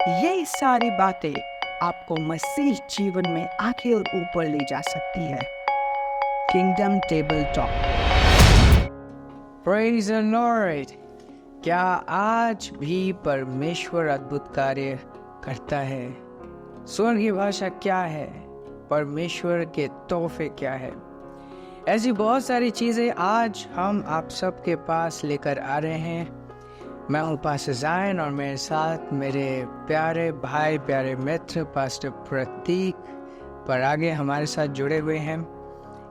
ये सारी बातें आपको मसीह जीवन में आगे और ऊपर ले जा सकती है। Kingdom table talk. Praise the Lord. क्या आज भी परमेश्वर अद्भुत कार्य करता है? स्वर्गीय भाषा क्या है? परमेश्वर के तोहफे क्या है? ऐसी बहुत सारी चीज़ें आज हम आप सबके पास लेकर आ रहे हैं। मैं हूँ पास्टर ज़ायन और मेरे साथ मेरे प्यारे भाई, प्यारे मित्र पास्टर प्रतीक पर आगे हमारे साथ जुड़े हुए हैं।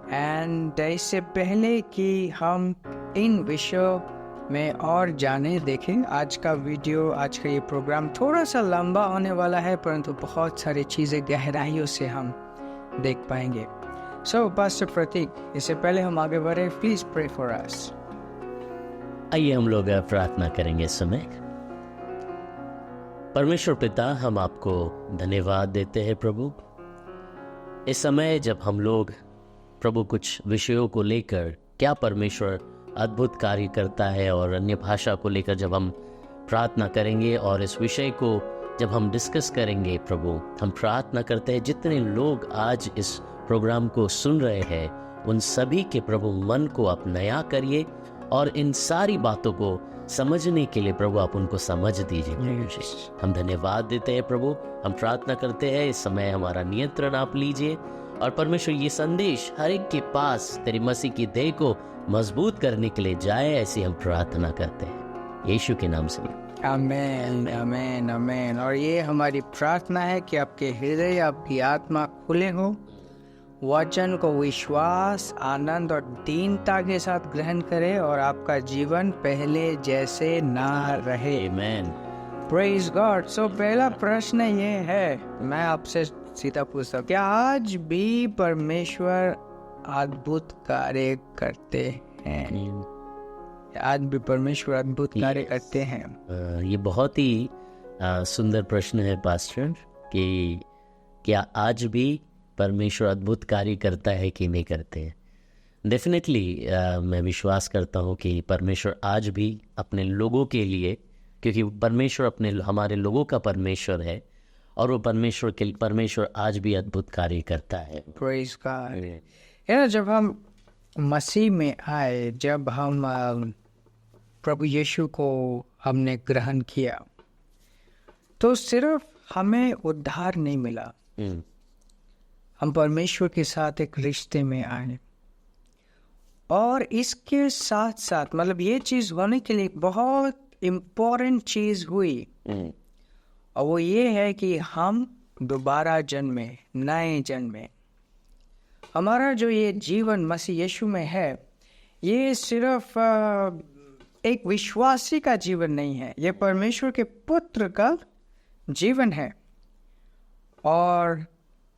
एंड इससे पहले कि हम इन विषयों में और जाने देखें, आज का ये प्रोग्राम थोड़ा सा लंबा होने वाला है, परंतु बहुत सारी चीज़ें गहराइयों से हम देख पाएंगे। सो पास्टर प्रतीक, इससे पहले हम आगे बढ़े, प्लीज़ प्रे फॉर अस। आइए हम लोग प्रार्थना करेंगे इस समय। परमेश्वर पिता, हम आपको धन्यवाद देते हैं प्रभु। इस समय जब हम लोग प्रभु कुछ विषयों को लेकर, क्या परमेश्वर अद्भुत कार्य करता है, और अन्य भाषा को लेकर जब हम प्रार्थना करेंगे और इस विषय को जब हम डिस्कस करेंगे प्रभु, हम प्रार्थना करते हैं जितने लोग आज इस प्रोग्राम को सुन रहे हैं उन सभी के प्रभु मन को आप नया करिए, और इन सारी बातों को समझने के लिए प्रभु आप उनको समझ दीजिए प्रभु जी। हम धन्यवाद देते हैं प्रभु। हम प्रार्थना करते हैं इस समय हमारा नियंत्रण आप लीजिए, और परमेश्वर ये संदेश हर एक के पास तेरी मसीह की देह को मजबूत करने के लिए जाए, ऐसी हम प्रार्थना करते हैं यीशु के नाम से। आमेन, आमेन, आमेन। और ये हमारी प्रार्थना है कि आपके हृदय, आपकी आत्मा खुले हो, वचन को विश्वास, आनंद और दीनता के साथ ग्रहण करें, और आपका जीवन पहले जैसे ना रहे। आमेन। Praise God. सो पहला प्रश्न ये है, मैं आपसे सीधा पूछता हूँ, क्या आज भी परमेश्वर अद्भुत कार्य करते हैं? आज भी परमेश्वर अद्भुत कार्य करते हैं? ये बहुत ही सुंदर प्रश्न है पास्टर, कि क्या आज भी परमेश्वर अद्भुत कार्य करता है कि नहीं करते हैं। डेफिनेटली मैं विश्वास करता हूँ कि परमेश्वर आज भी अपने लोगों के लिए, क्योंकि परमेश्वर हमारे लोगों का परमेश्वर है, और वो परमेश्वर आज भी अद्भुत कार्य करता है। Praise God. जब हम मसीह में आए, जब हम प्रभु यीशु को हमने ग्रहण किया, तो सिर्फ हमें उद्धार नहीं मिला, हम परमेश्वर के साथ एक रिश्ते में आए। और इसके साथ साथ मतलब ये चीज़ होने के लिए बहुत इम्पोर्टेंट चीज़ हुई, और वो ये है कि हम दोबारा जन्मे, नए जन्मे। हमारा जो ये जीवन मसीह यीशु में है, ये सिर्फ एक विश्वासी का जीवन नहीं है, ये परमेश्वर के पुत्र का जीवन है, और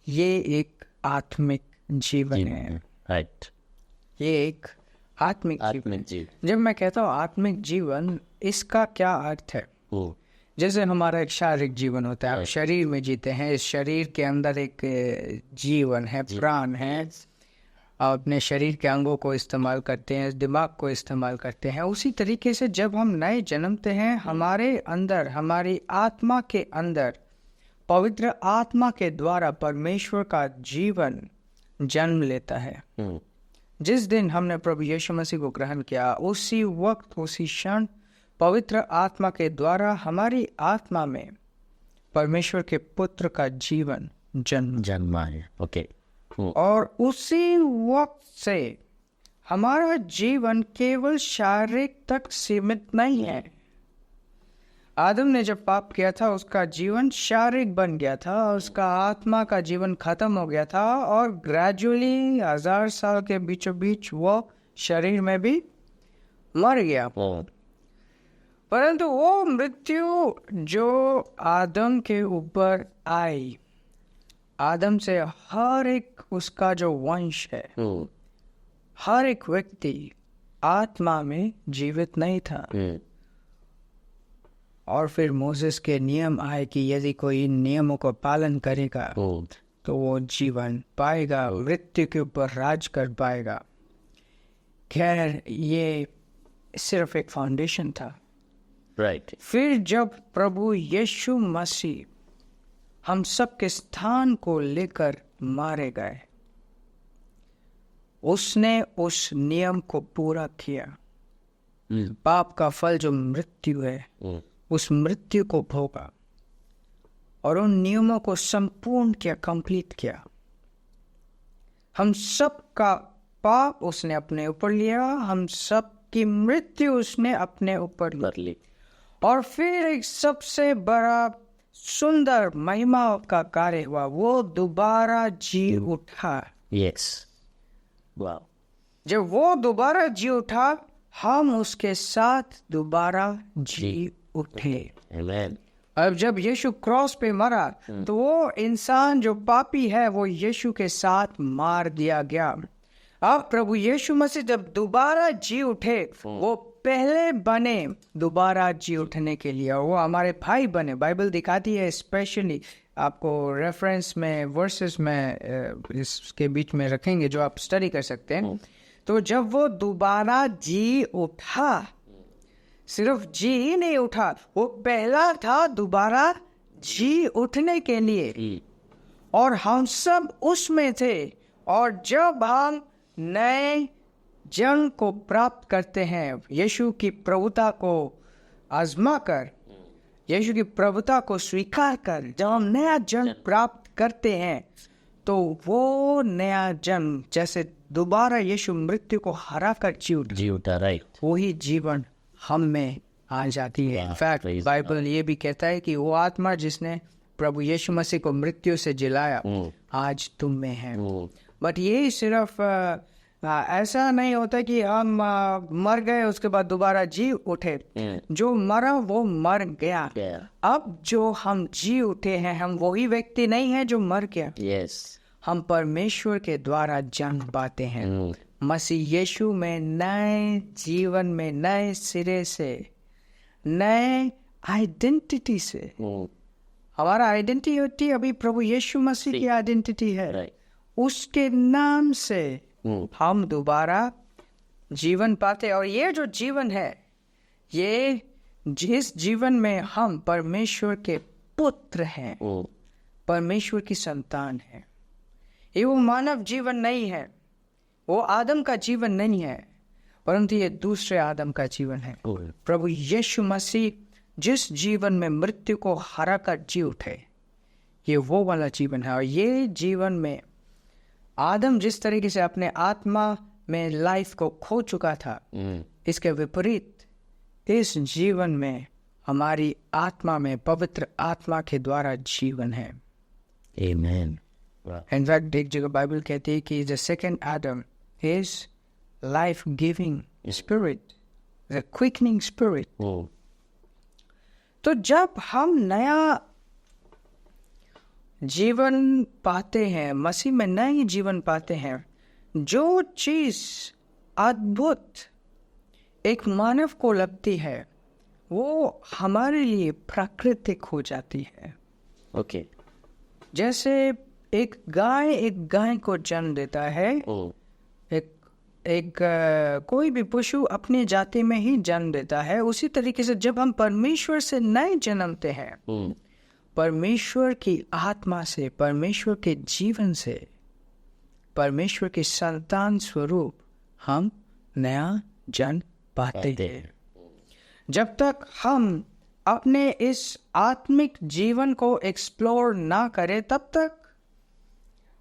ये एक आत्मिक जीवन है। राइट। ये एक आत्मिक जीवन। जब मैं कहता हूँ आत्मिक जीवन, इसका क्या अर्थ है? जैसे हमारा एक शारीरिक जीवन होता है, आप शरीर में जीते हैं, इस शरीर के अंदर एक जीवन है, प्राण है, आप अपने शरीर के अंगों को इस्तेमाल करते हैं, दिमाग को इस्तेमाल करते हैं। उसी तरीके से जब हम नए जन्मते हैं, हमारे अंदर, हमारी आत्मा के अंदर पवित्र आत्मा के द्वारा परमेश्वर का जीवन जन्म लेता है। जिस दिन हमने प्रभु यीशु मसीह को ग्रहण किया, उसी वक्त, उसी क्षण पवित्र आत्मा के द्वारा हमारी आत्मा में परमेश्वर के पुत्र का जीवन जन्मा है। ओके। और उसी वक्त से हमारा जीवन केवल शारीरिक तक सीमित नहीं है। आदम ने जब पाप किया था, उसका जीवन शारीरिक बन गया था, उसका आत्मा का जीवन खत्म हो गया था, और ग्रेजुअली 1000 साल के बीचों बीच वो शरीर में भी मर गया। परंतु वो मृत्यु जो आदम के ऊपर आई, आदम से हर एक उसका जो वंश है, हर एक व्यक्ति आत्मा में जीवित नहीं था। और फिर मोसेस के नियम आए कि यदि कोई इन नियमों को पालन करेगा तो वो जीवन पाएगा, मृत्यु के ऊपर राज कर पाएगा। खैर, ये सिर्फ एक फाउंडेशन था, राइट। फिर जब प्रभु यीशु मसीह हम सब के स्थान को लेकर मारे गए, उसने उस नियम को पूरा किया। पाप का फल जो मृत्यु है, उस मृत्यु को भोगा और उन नियमों को संपूर्ण किया, कंप्लीट किया। हम सब का पाप उसने अपने ऊपर लिया, हम सब की मृत्यु उसने अपने ऊपर ली, और फिर एक सबसे बड़ा सुंदर महिमा का कार्य हुआ, वो दोबारा जी उठा। यस, वाह। जब वो दोबारा जी उठा, हम उसके साथ दोबारा जी उठे। आमेन। अब जब यीशु क्रॉस पे मरा, तो वो इंसान जो पापी है, वो यीशु के साथ मार दिया गया। अब प्रभु यीशु मसीह जब दोबारा जी उठे, वो पहले बने दोबारा जी उठने के लिए, वो हमारे भाई बने। बाइबल दिखाती है, स्पेशली आपको रेफरेंस में वर्सेस में इसके बीच में रखेंगे जो आप स्टडी कर सकते हैं। तो जब वो दोबारा जी उठा, सिर्फ जी ही नहीं उठा, वो पहला था दोबारा जी उठने के लिए, और हम सब उसमें थे। और जब हम नए जन्म को प्राप्त करते हैं, यीशु की प्रभुता को आजमा कर, यीशु की प्रभुता को स्वीकार कर, जब हम नया जन्म प्राप्त करते हैं, तो वो नया जन्म जैसे दोबारा यीशु मृत्यु को हरा कर जी उठा, राइट, वही जीवन हम में आ जाती है। इनफैक्ट बाइबल ये भी कहता है कि वो आत्मा जिसने प्रभु यीशु मसीह को मृत्यु से जिलाया, आज तुम में है। बट ये सिर्फ ऐसा नहीं होता कि हम मर गए उसके बाद दोबारा जी उठे। जो मरा वो मर गया। अब जो हम जी उठे हैं, हम वही व्यक्ति नहीं है जो मर गया। यस, हम परमेश्वर के द्वारा जन्म पाते हैं, मसीह यीशु में नए जीवन में, नए सिरे से, नए आइडेंटिटी से। हमारा आइडेंटिटी अभी प्रभु यीशु मसीह की आइडेंटिटी है। उसके नाम से हम दोबारा जीवन पाते। और ये जो जीवन है, ये जिस जीवन में हम परमेश्वर के पुत्र हैं, परमेश्वर की संतान है। ये वो मानव जीवन नहीं है, वो आदम का जीवन नहीं है, परंतु ये दूसरे आदम का जीवन है। प्रभु यीशु मसीह जिस जीवन में मृत्यु को हरा कर जी उठे, ये वो वाला जीवन है। और ये जीवन में आदम जिस तरीके से अपने आत्मा में लाइफ को खो चुका था, इसके विपरीत इस जीवन में हमारी आत्मा में पवित्र आत्मा के द्वारा जीवन है। आमेन। इनफैक्ट एक जगह बाइबल कहती है कि the second Adam is life giving spirit, the quickening spirit. तो जब हम नया जीवन पाते हैं, मसीह में नई जीवन पाते हैं, जो चीज अद्भुत एक मानव को लगती है, वो हमारे लिए प्राकृतिक हो जाती है। ओके। जैसे एक गाय को जन्म देता है, कोई भी पशु अपनी जाति में ही जन्म देता है। उसी तरीके से जब हम परमेश्वर से नए जन्मते हैं, परमेश्वर की आत्मा से, परमेश्वर के जीवन से, परमेश्वर के संतान स्वरूप हम नया जन्म पाते हैं। जब तक हम अपने इस आत्मिक जीवन को एक्सप्लोर ना करें, तब तक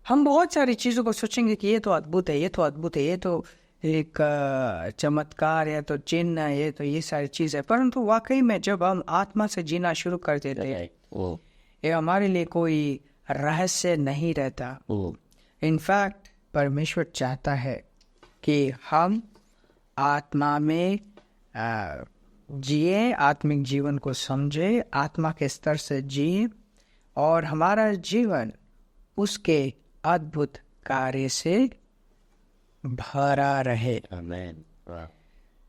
हम बहुत सारी चीज़ों को सोचेंगे कि ये तो अद्भुत है, ये तो अद्भुत है, ये तो एक चमत्कार है, तो चिन्ह है, ये तो ये सारी चीज़ है। परंतु वाकई में जब हम आत्मा से जीना शुरू कर देते हैं, ये हमारे लिए कोई रहस्य नहीं रहता। इनफैक्ट परमेश्वर चाहता है कि हम आत्मा में जिए, आत्मिक जीवन को समझे, आत्मा के स्तर से जिए, और हमारा जीवन उसके अद्भुत कार्य से भरा रहे। आमेन।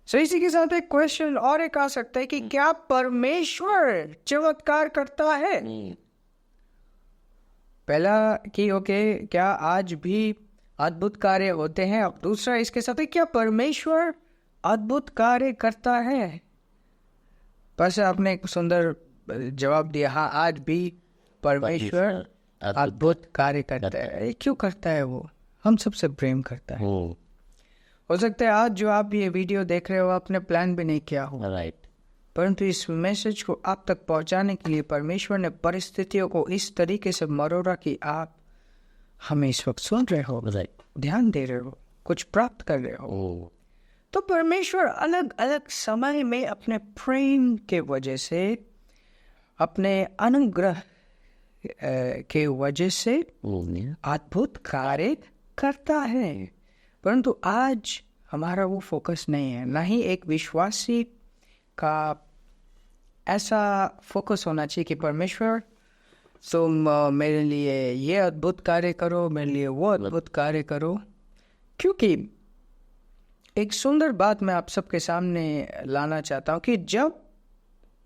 सो इसी के साथ एक क्वेश्चन और एक आ सकता है कि क्या परमेश्वर चमत्कार करता है? पहला कि ओके, क्या आज भी अद्भुत कार्य होते हैं? अब दूसरा इसके साथ है, क्या परमेश्वर अद्भुत कार्य करता है? बस आपने एक सुंदर जवाब दिया। हाँ, आज भी परमेश्वर अद्भुत कार्य करता है। ये क्यों करता है? वो हम सबसे प्रेम करता है। हो सकता है आज जो आप ये वीडियो देख रहे हो आपने प्लान भी नहीं किया हो, राइट, परंतु इस मैसेज को आप तक पहुंचाने के लिए परमेश्वर ने परिस्थितियों को इस तरीके से मरोड़ा कि आप हमें इस वक्त सुन रहे हो, राइट, ध्यान दे रहे हो, कुछ प्राप्त कर रहे हो। तो परमेश्वर अलग अलग समय में अपने प्रेम के वजह से, अपने अनुग्रह के वजह से अद्भुत कार्य करता है। परंतु आज हमारा वो फोकस नहीं है। ना ही एक विश्वासी का ऐसा फोकस होना चाहिए कि परमेश्वर तुम मेरे लिए ये अद्भुत कार्य करो, मेरे लिए वो अद्भुत कार्य करो। क्योंकि एक सुंदर बात मैं आप सबके सामने लाना चाहता हूँ कि जब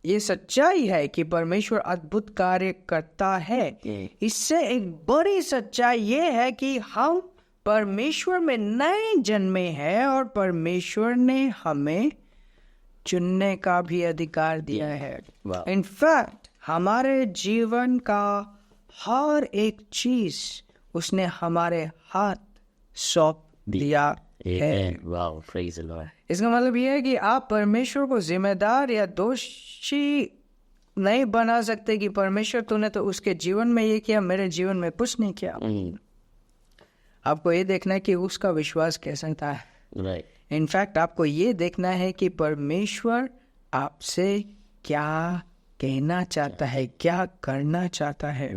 ये सच्चाई है कि परमेश्वर अद्भुत कार्य करता है, इससे एक बड़ी सच्चाई ये है कि हम परमेश्वर में नए जन्मे हैं और परमेश्वर ने हमें चुनने का भी अधिकार दिया है। इनफैक्ट हमारे जीवन का हर एक चीज उसने हमारे हाथ सौंप दिया है। इसका मतलब ये है कि आप परमेश्वर को जिम्मेदार या दोषी नहीं बना सकते कि परमेश्वर तूने तो उसके जीवन में ये किया, मेरे जीवन में कुछ नहीं किया। आपको ये देखना है कि उसका विश्वास कैसा था। इनफैक्ट आपको ये देखना है कि परमेश्वर आपसे क्या कहना चाहता है, क्या करना चाहता है।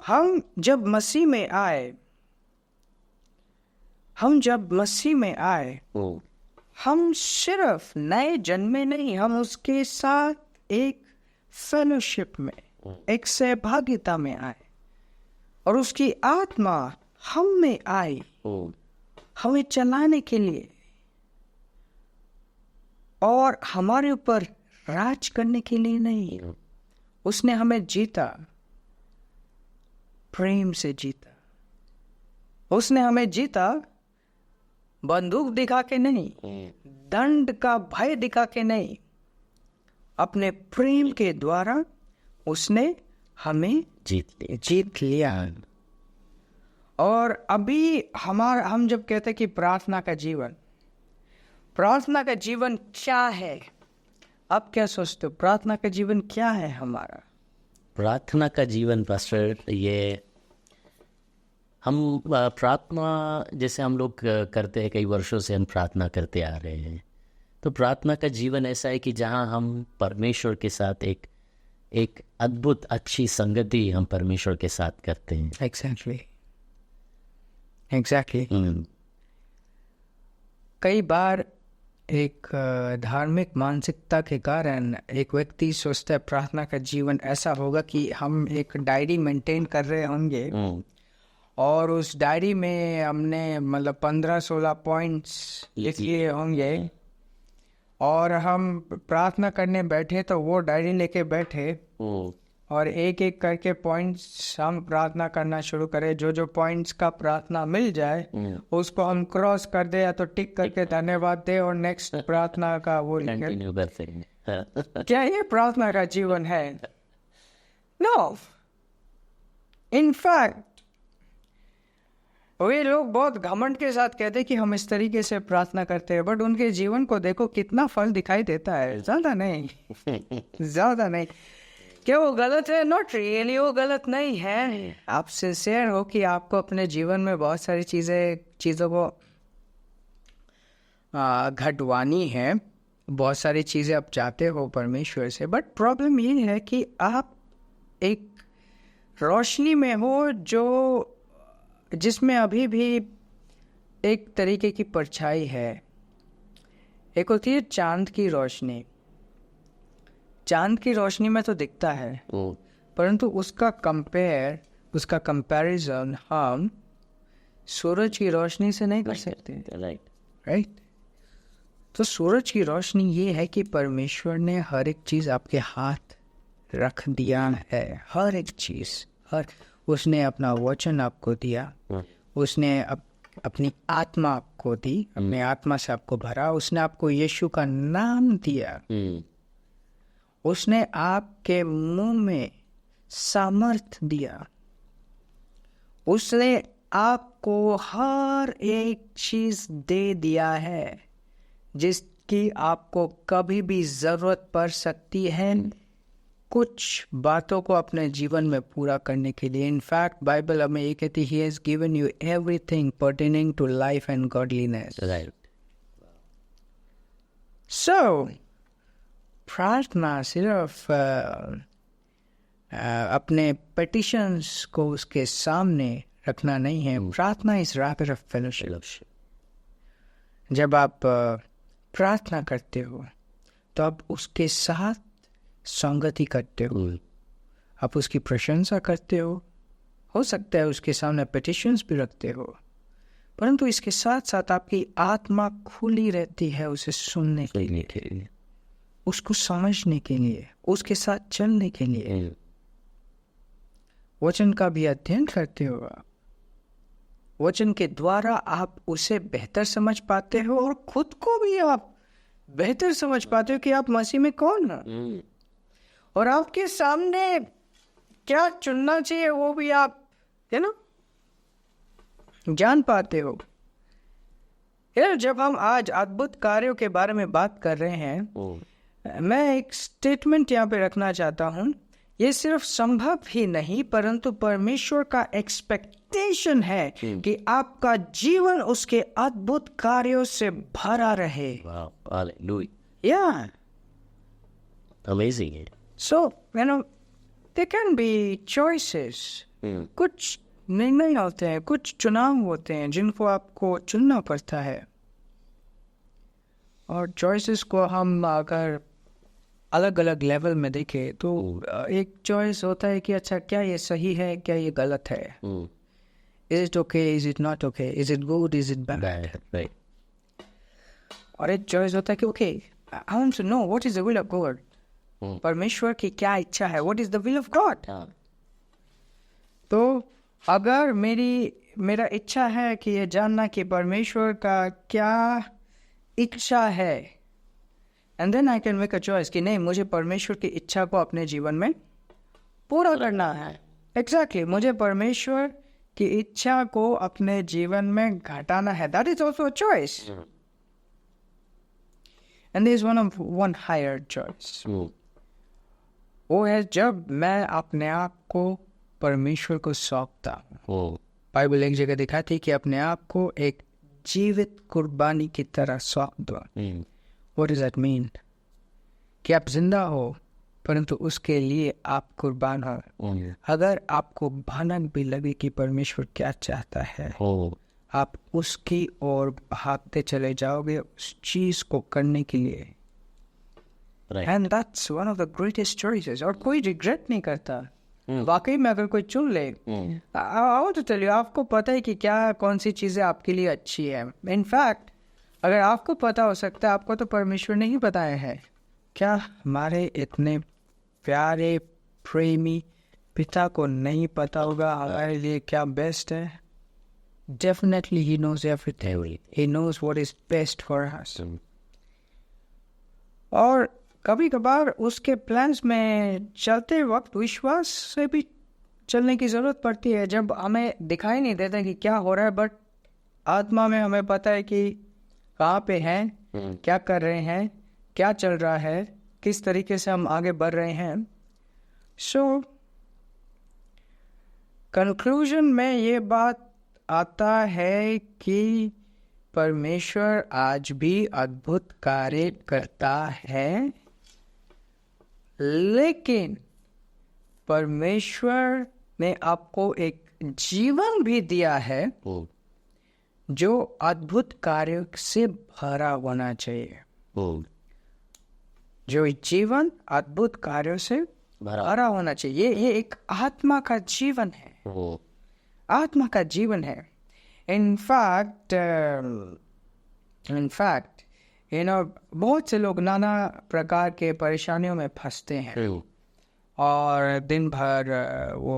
हम जब मसीह में आए, हम सिर्फ नए जन्मे नहीं, हम उसके साथ एक फेलोशिप में, एक सहभागिता में आए और उसकी आत्मा हम में आई हमें चलाने के लिए और हमारे ऊपर राज करने के लिए नहीं। उसने हमें जीता, प्रेम से जीता। उसने हमें जीता बंदूक दिखा के नहीं, दंड का भय दिखा के नहीं, अपने प्रेम के द्वारा उसने हमें जीत लिया। और अभी हम जब कहते हैं कि प्रार्थना का जीवन क्या है, आप क्या सोचते हो? प्रार्थना का जीवन क्या है हमारा? प्रार्थना का जीवन पास्टर, ये हम प्रार्थना जैसे हम लोग करते हैं, कई वर्षों से हम प्रार्थना करते आ रहे हैं। तो प्रार्थना का जीवन ऐसा है कि जहाँ हम परमेश्वर के साथ एक अद्भुत अच्छी संगति हम परमेश्वर के साथ करते हैं। एग्जैक्टली। कई बार एक धार्मिक मानसिकता के कारण एक व्यक्ति सोचता है प्रार्थना का जीवन ऐसा होगा कि हम एक डायरी मेंटेन कर रहे होंगे और उस डायरी में हमने मतलब 15-16 पॉइंट्स लिखे होंगे और हम प्रार्थना करने बैठे तो वो डायरी लेके बैठे और एक एक करके पॉइंट्स हम प्रार्थना करना शुरू करें। जो पॉइंट्स का प्रार्थना मिल जाए उसको हम क्रॉस कर दे या तो टिक करके धन्यवाद दे और नेक्स्ट प्रार्थना का वो लिखें। क्या ये प्रार्थना का जीवन है? नो। इनफैक्ट वे लोग बहुत घमंड के साथ कहते हैं कि हम इस तरीके से प्रार्थना करते हैं, बट उनके जीवन को देखो कितना फल दिखाई देता है। ज्यादा नहीं। क्या वो गलत है? नॉट रियली, वो गलत नहीं है। आप सिंसियर हो कि आपको अपने जीवन में बहुत सारी चीज़ों को घटवानी है, बहुत सारी चीज़ें आप चाहते हो परमेश्वर से, बट प्रॉब्लम ये है कि आप एक रोशनी में हो जिसमें अभी भी एक तरीके की परछाई है। एक होती है चांद की रोशनी। चांद की रोशनी में तो दिखता है, परंतु उसका कंपैरिजन हम सूरज की रोशनी से नहीं कर सकते। राइट। तो सूरज की रोशनी ये है कि परमेश्वर ने हर एक चीज़ आपके हाथ रख दिया है। हर एक चीज़, उसने अपना वचन आपको दिया, उसने अपनी आत्मा को दी, अपनी आत्मा से आपको भरा, उसने आपको यीशु का नाम दिया, उसने आपके मुंह में सामर्थ दिया, उसने आपको हर एक चीज दे दिया है जिसकी आपको कभी भी जरूरत पड़ सकती है कुछ बातों को अपने जीवन में पूरा करने के लिए। इनफैक्ट बाइबल हमें ये कहती है, he has given you everything pertaining to life and godliness. Right. So प्रार्थना सिर्फ अपने पेटिशंस को उसके सामने रखना नहीं है। प्रार्थना इज रैपिड ऑफ फेलोशिप। जब आप प्रार्थना करते हो तो आप उसके साथ संगति करते हो, आप उसकी प्रशंसा करते हो सकता है उसके सामने पेटिशंस भी रखते हो, परंतु इसके साथ साथ आपकी आत्मा खुली रहती है उसे सुनने के लिए, उसको समझने के लिए, उसके साथ चलने के लिए। वचन का भी अध्ययन करते हो आप, वचन के द्वारा आप उसे बेहतर समझ पाते हो और खुद को भी आप बेहतर समझ पाते हो कि आप मसीह में कौन है और आपके सामने क्या चुनना चाहिए वो भी आप जान पाते हो। यार जब हम आज अद्भुत कार्यों के बारे में बात कर रहे हैं, मैं एक स्टेटमेंट यहाँ पे रखना चाहता हूँ। ये सिर्फ संभव ही नहीं परंतु परमेश्वर का एक्सपेक्टेशन है कि आपका जीवन उसके अद्भुत कार्यों से भरा रहे। Amazing. So, there can be choices. कुछ निर्णय होते हैं, कुछ चुनाव होते हैं जिनको आपको चुनना पड़ता है, और चॉइसेस को हम अगर अलग अलग लेवल में देखें तो एक चॉइस होता है कि अच्छा क्या ये सही है, क्या ये गलत है, is it okay, is it not okay, is it good, is it bad. और एक चॉइस होता है कि okay I want to know what is the will of God, परमेश्वर की क्या इच्छा है, what is the will of God. तो अगर मेरा इच्छा है कि ये जानना कि परमेश्वर का क्या इच्छा है, and then I can make a choice कि नहीं, मुझे परमेश्वर की इच्छा को अपने जीवन में पूरा करना है। एग्जैक्टली, मुझे परमेश्वर की इच्छा को अपने जीवन में घटाना है। That is also a choice, and there is one higher choice. वो है जब मैं अपने आप को परमेश्वर को सौंपता हूँ। बाइबल एक जगह दिखाती है कि अपने आप को एक जीवित कुर्बानी की तरह सौंप दो। What does that mean? कि आप जिंदा हो परंतु उसके लिए आप कुर्बान हो। अगर आपको भनक भी लगे कि परमेश्वर क्या चाहता है, आप उसकी ओर भागते चले जाओगे उस चीज को करने के लिए। And that's one of the greatest choices। और कोई रिग्रेट नहीं करता। वाकई में अगर कोई चुन ले, I want to tell you, आपको पता है कि क्या कौन सी चीजें आपके लिए अच्छी है। इनफैक्ट अगर आपको पता हो सकता है, आपको तो परमेश्वर ने ही बताया है। क्या हमारे इतने प्यारे प्रेमी पिता को नहीं पता होगा हमारे लिए क्या बेस्ट है? Definitely he knows everything, he knows what is best for us. और कभी कभार उसके प्लान्स में चलते वक्त विश्वास से भी चलने की जरूरत पड़ती है। जब हमें दिखाई नहीं देता कि क्या हो रहा है, बट आत्मा में हमें पता है कि कहाँ पे हैं, क्या कर रहे हैं, क्या चल रहा है, किस तरीके से हम आगे बढ़ रहे हैं। सो कंक्लूजन में ये बात आता है कि परमेश्वर आज भी अद्भुत कार्य करता है, लेकिन परमेश्वर ने आपको एक जीवन भी दिया है जो अद्भुत कार्यों से भरा होना चाहिए। जो जीवन अद्भुत कार्यों से भरा होना चाहिए। ये एक आत्मा का जीवन है, आत्मा का जीवन है। इनफैक्ट बहुत से लोग नाना प्रकार के परेशानियों में फंसते हैं और दिन भर वो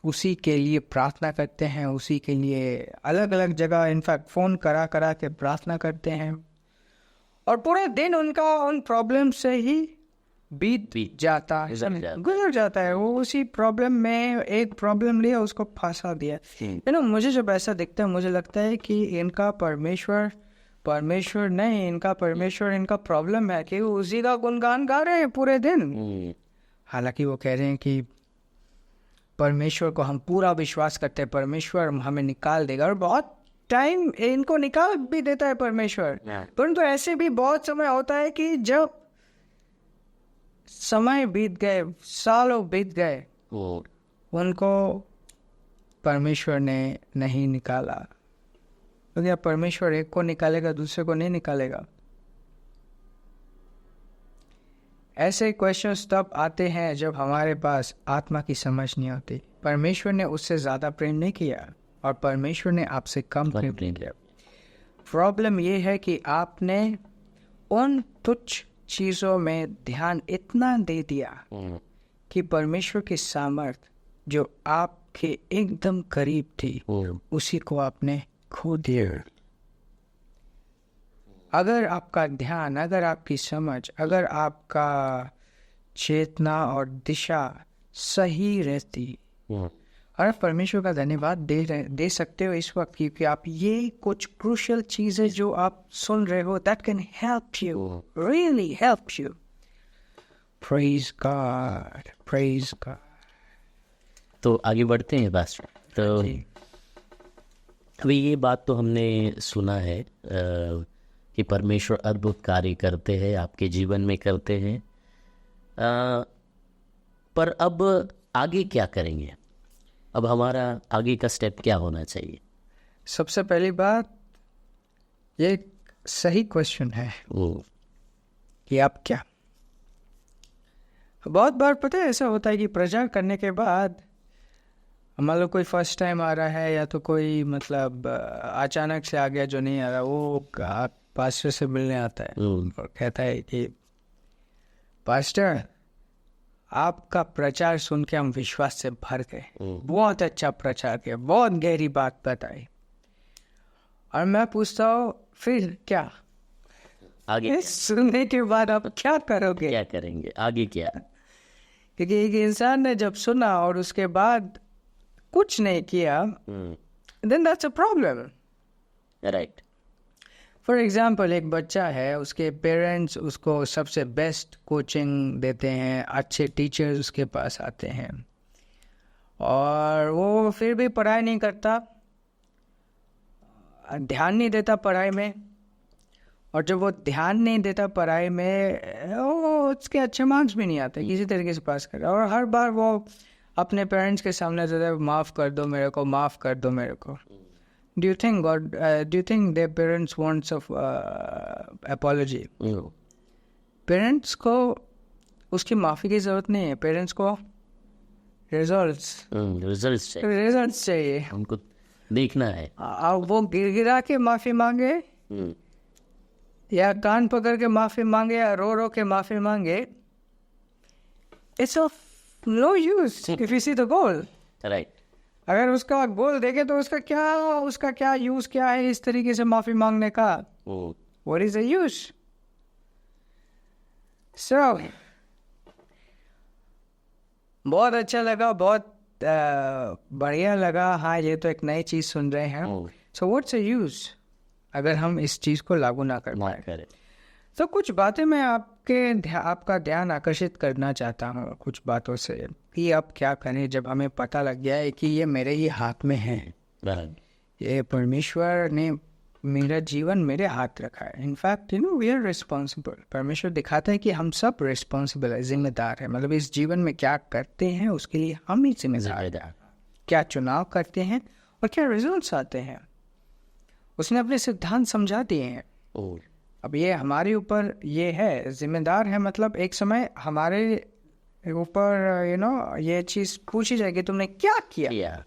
उसी के लिए प्रार्थना करते हैं, उसी के लिए अलग अलग जगह इनफैक्ट फ़ोन करा करा के प्रार्थना करते हैं, और पूरे दिन उनका उन प्रॉब्लम से ही बीत जाता है, गुजर जाता है। वो उसी प्रॉब्लम में एक प्रॉब्लम लिया, उसको फंसा दिया। मुझे जब ऐसा दिखता है, मुझे लगता है कि इनका परमेश्वर नहीं, इनका परमेश्वर इनका प्रॉब्लम है कि वो उसी का गुणगान गा रहे हैं पूरे दिन। हालांकि वो कह रहे हैं कि परमेश्वर को हम पूरा विश्वास करते हैं, परमेश्वर हमें निकाल देगा, और बहुत टाइम इनको निकाल भी देता है परमेश्वर। परंतु ऐसे भी बहुत समय होता है कि जब समय बीत गए, सालों बीत गए, उनको परमेश्वर ने नहीं निकाला। तो क्या परमेश्वर एक को निकालेगा, दूसरे को नहीं निकालेगा? ऐसे क्वेश्चंस तब आते हैं जब हमारे पास आत्मा की समझ नहीं होती। परमेश्वर ने उससे ज़्यादा प्रेम नहीं किया और परमेश्वर ने आपसे कम प्रेम किया। प्रॉब्लम ये है कि आपने उन तुच्छ चीज़ों में ध्यान इतना दे दिया कि परमेश्वर की सामर्थ जो आपके एकदम करीब थी, उसी को आपने खो दिया। अगर आपका ध्यान, अगर आपकी समझ, अगर आपका चेतना और दिशा सही रहती, और परमेश्वर का धन्यवाद दे सकते हो इस वक्त, क्योंकि आप ये कुछ क्रूशियल चीजें जो आप सुन रहे हो, that can help you, really help you. Praise God, praise God. तो आगे बढ़ते हैं बस। तो अभी ये बात तो हमने सुना है कि परमेश्वर अद्भुत कार्य करते हैं, आपके जीवन में करते हैं, पर अब आगे क्या करेंगे? अब हमारा आगे का स्टेप क्या होना चाहिए? सबसे पहली बात, ये सही क्वेश्चन है कि आप क्या। बहुत बार पता है ऐसा होता है कि प्रचार करने के बाद मान लो कोई फर्स्ट टाइम आ रहा है, या तो कोई मतलब अचानक से आ गया जो नहीं आ रहा, वो पास्टर से मिलने आता है और कहता है कि पास्टर, आपका प्रचार सुन के हम विश्वास से भर गए, बहुत अच्छा प्रचार किया, बहुत गहरी बात बताई। और मैं पूछता हूँ फिर क्या आगे? सुनने के बाद आप क्या करोगे? क्या करेंगे आगे? क्या? क्योंकि एक इंसान ने जब सुना और उसके बाद कुछ नहीं किया, then that's a problem. Right. For example, एक बच्चा है, उसके पेरेंट्स उसको सबसे बेस्ट कोचिंग देते हैं, अच्छे टीचर्स उसके पास आते हैं, और वो फिर भी पढ़ाई नहीं करता, ध्यान नहीं देता पढ़ाई में। और जब वो ध्यान नहीं देता पढ़ाई में, वो उसके अच्छे मार्क्स भी नहीं आते, किसी तरीके से पास कर, और हर बार वो अपने पेरेंट्स के सामने जाता है, माफ़ कर दो मेरे को, माफ़ कर दो मेरे को। Do you think their parents wants of apology? Parents को उसकी माफ़ी की ज़रूरत नहीं है, पेरेंट्स को रिजल्ट्स चाहिए, उनको देखना है। अब वो गिरा के माफ़ी मांगे, या कान पकड़ के माफ़ी मांगे, या रो रो के माफ़ी मांगे, it's of no use if you see the goal. Right. अगर उसका गोल देखे तो उसका क्या यूज क्या है इस तरीके से माफी मांगने का? What is the use? So बहुत अच्छा लगा, बहुत बढ़िया लगा। हाँ, ये तो एक नई चीज सुन रहे हैं। सो व्हाट्स द यूज अगर हम इस चीज को लागू ना कर पाए? तो कुछ बातें मैं आपका ध्यान आकर्षित करना चाहता हूँ, कुछ बातों से, कि अब क्या करें जब हमें पता लग गया है कि ये मेरे ही हाथ में है, ये परमेश्वर ने मेरा जीवन मेरे हाथ रखा है। In fact we are responsible. परमेश्वर दिखाता है कि हम सब रिस्पॉन्सिबल है, जिम्मेदार है। मतलब इस जीवन में क्या करते हैं उसके लिए हम ही जिम्मेदार हैं। क्या चुनाव करते हैं और क्या रिजल्ट्स आते हैं, उसने अपने सिद्धांत समझा दिए हैं। अब ये हमारे ऊपर ये है, जिम्मेदार है, मतलब एक समय हमारे ऊपर ये चीज पूछी जाएगी, तुमने क्या किया?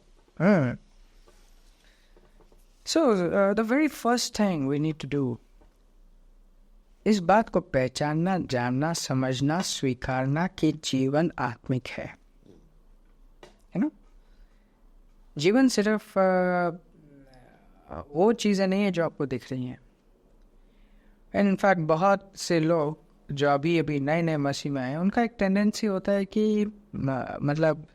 So the very first thing we need to do, इस बात को पहचानना, जानना, समझना, स्वीकारना कि जीवन आत्मिक है ना। जीवन सिर्फ वो चीज़ें नहीं है जो आपको दिख रही हैं। एंड इनफैक्ट बहुत से लोग जो अभी अभी नए नए मसीह में आए, उनका एक टेंडेंसी होता है कि मतलब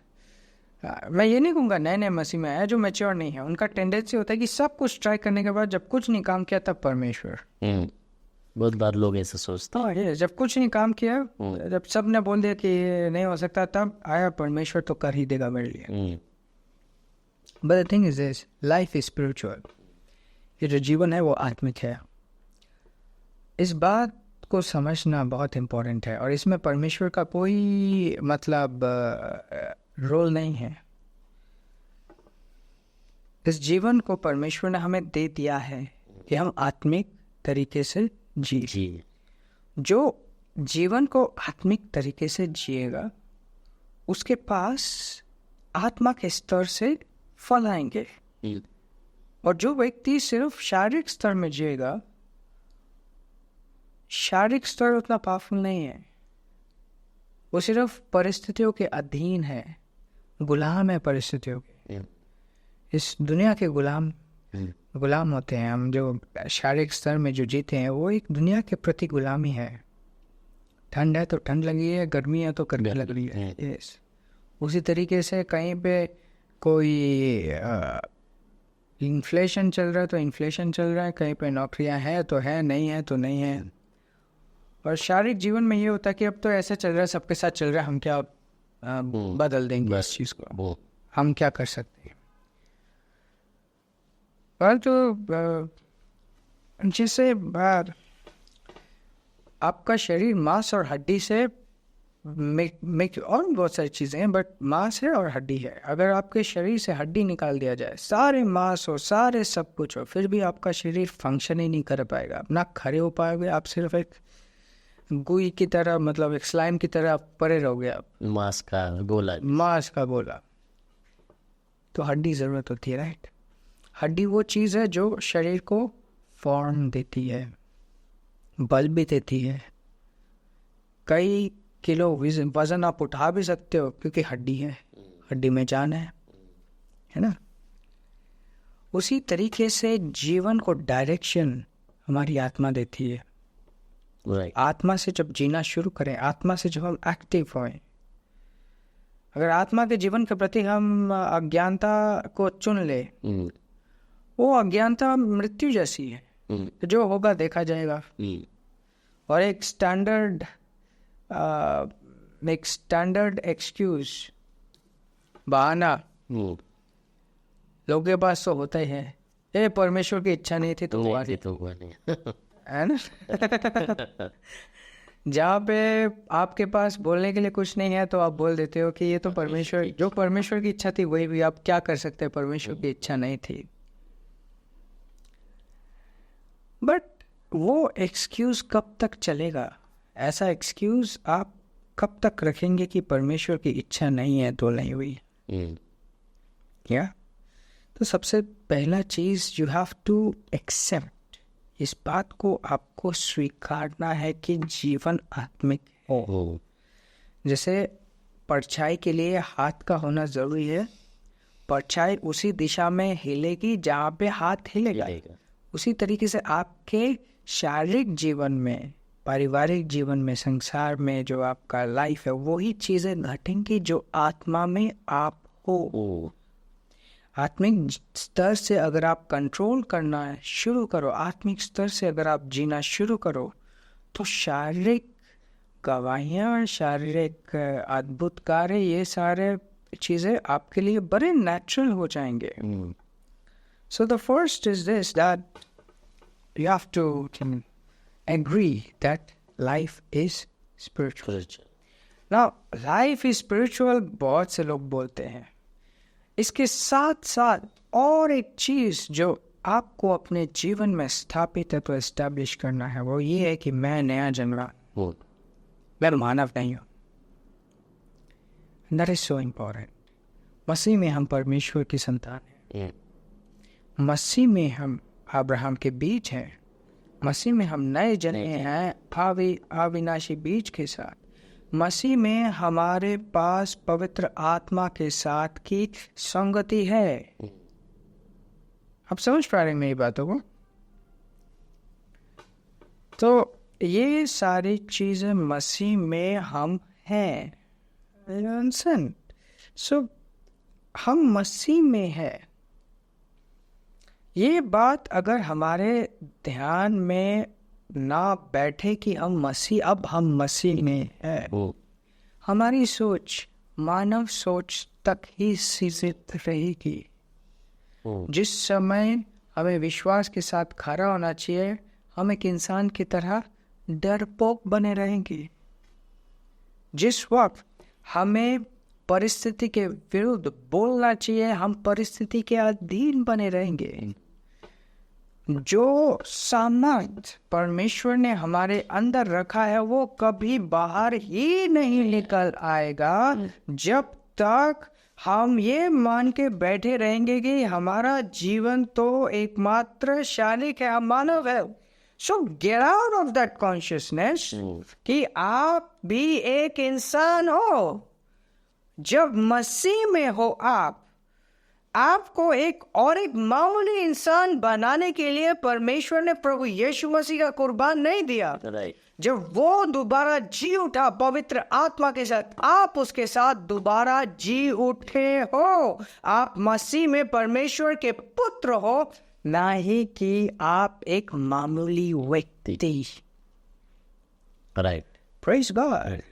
मैं ये नहीं कहूँगा नए नए मसीह में आया जो मैच्योर नहीं है, उनका टेंडेंसी होता है कि सब कुछ ट्राई करने के बाद जब कुछ नहीं काम किया तब परमेश्वर। बहुत बार लोग ऐसा सोचते हैं। ये जब कुछ नहीं काम किया, जब सब ने बोल दिया कि ये नहीं हो सकता, तब आया परमेश्वर तो कर ही देगा मेरे लिए। But the thing is this, life is spiritual. ये जो जीवन है वो आत्मिक है। इस बात को समझना बहुत इम्पोर्टेंट है, और इसमें परमेश्वर का कोई मतलब रोल नहीं है। इस जीवन को परमेश्वर ने हमें दे दिया है कि हम आत्मिक तरीके से जी। जो जीवन को आत्मिक तरीके से जिएगा उसके पास आत्मा के स्तर से फल आएंगे। और जो व्यक्ति सिर्फ शारीरिक स्तर में जिएगा, शारीरिक स्तर उतना पावरफुल नहीं है, वो सिर्फ परिस्थितियों के अधीन है, गुलाम है परिस्थितियों के। इस दुनिया के गुलाम होते हैं हम। जो शारीरिक स्तर में जो जीते हैं वो एक दुनिया के प्रति गुलामी है। ठंड है तो ठंड लगी है, गर्मी है तो गर्मी लग रही है। यस, उसी तरीके से कहीं पे कोई इन्फ्लेशन चल रहा है तो इन्फ्लेशन चल रहा है, कहीं पे नौकरियां हैं तो है, नहीं है तो नहीं है। और शारीरिक जीवन में ये होता है कि अब तो ऐसा चल रहा है, सबके साथ चल रहा है, हम क्या बदल देंगे इस चीज़ को, हम क्या कर सकते हैं। पर तो जैसे आपका शरीर मांस और हड्डी से और बहुत सारी चीज़ें हैं, बट मांस है और हड्डी है। अगर आपके शरीर से हड्डी निकाल दिया जाए, सारे मांस हो, सारे सब कुछ हो, फिर भी आपका शरीर फंक्शन ही नहीं कर पाएगा, ना खड़े हो पाओगे, आप सिर्फ एक गुई की तरह, मतलब एक स्लाइम की तरह पड़े रहोगे आप, मांस का गोला। तो हड्डी ज़रूरत होती है, राइट। हड्डी वो चीज़ है जो शरीर को फॉर्म देती है, बल भी देती है। कई किलो वजन आप उठा भी सकते हो क्योंकि हड्डी है, हड्डी में जान है ना। उसी तरीके से जीवन को डायरेक्शन हमारी आत्मा देती है। आत्मा से जब जीना शुरू करें, आत्मा से जब हम एक्टिव होएं, अगर आत्मा के जीवन के प्रति हम अज्ञानता को चुन ले, वो अज्ञानता मृत्यु जैसी है। तो जो होगा देखा जाएगा। और एक स्टैंडर्ड एक्सक्यूज, बहाना लोगों के पास तो होता ही है, ये परमेश्वर की इच्छा नहीं थी तो हुआ नहीं, है ना। जहाँ पे आपके पास बोलने के लिए कुछ नहीं है तो आप बोल देते हो कि ये तो परमेश्वर की इच्छा थी, वही भी आप क्या कर सकते हैं, परमेश्वर की इच्छा नहीं थी। बट वो एक्सक्यूज कब तक चलेगा? ऐसा एक्सक्यूज आप कब तक रखेंगे कि परमेश्वर की इच्छा नहीं है तो नहीं हुई? क्या? तो सबसे पहला चीज, यू हैव टू एक्सेप्ट, इस बात को आपको स्वीकारना है कि जीवन आत्मिक हो। जैसे परछाई के लिए हाथ का होना जरूरी है, परछाई उसी दिशा में हिलेगी जहाँ पे हाथ हिलेगा। उसी तरीके से आपके शारीरिक जीवन में, पारिवारिक जीवन में, संसार में जो आपका लाइफ है, वही चीजें घटेंगी जो आत्मा में आप हो। आत्मिक स्तर से अगर आप कंट्रोल करना शुरू करो, आत्मिक स्तर से अगर आप जीना शुरू करो, तो शारीरिक गवाहियाँ, शारीरिक अद्भुत कार्य, ये सारे चीज़ें आपके लिए बड़े नेचुरल हो जाएंगे। So the first is this, that you have to agree that life is spiritual. Now, life is spiritual बहुत से लोग बोलते हैं। इसके साथ साथ और एक चीज जो आपको अपने जीवन में स्थापित है तो एस्टैब्लिश करना है, वो ये है कि मैं नया जन्मा हूँ, मैं मानव नहीं हूँ। That is so important. मसीह में हम परमेश्वर की संतान हैं। मसीह में हम अब्राहम के बीज हैं। मसीह में हम नए जन्मे हैं अविनाशी बीज के साथ। मसीह में हमारे पास पवित्र आत्मा के साथ की संगति है। आप समझ पा रहे हैं मेरी बातों को? तो ये सारी चीजें मसीह में हम हैं। सो हम मसीह में है। ये बात अगर हमारे ध्यान में ना बैठे कि हम मसीह में है, हमारी सोच मानव सोच तक ही सीमित रहेगी। जिस समय हमें विश्वास के साथ खड़ा होना चाहिए, हम एक इंसान की तरह डरपोक बने रहेंगे। जिस वक्त हमें परिस्थिति के विरुद्ध बोलना चाहिए, हम परिस्थिति के अधीन बने रहेंगे। जो सामर्थ परमेश्वर ने हमारे अंदर रखा है वो कभी बाहर ही नहीं निकल आएगा जब तक हम ये मान के बैठे रहेंगे कि हमारा जीवन तो एकमात्र शालिक है, हम मानव है। So get out of that consciousness कि आप भी एक इंसान हो। जब मसीह में हो आपको एक मामूली इंसान बनाने के लिए परमेश्वर ने प्रभु यीशु मसीह का कुर्बान नहीं दिया। जब वो दोबारा जी उठा पवित्र आत्मा के साथ, आप उसके साथ दोबारा जी उठे हो। आप मसीह में परमेश्वर के पुत्र हो, ना ही कि आप एक मामूली व्यक्ति। Right. Praise God.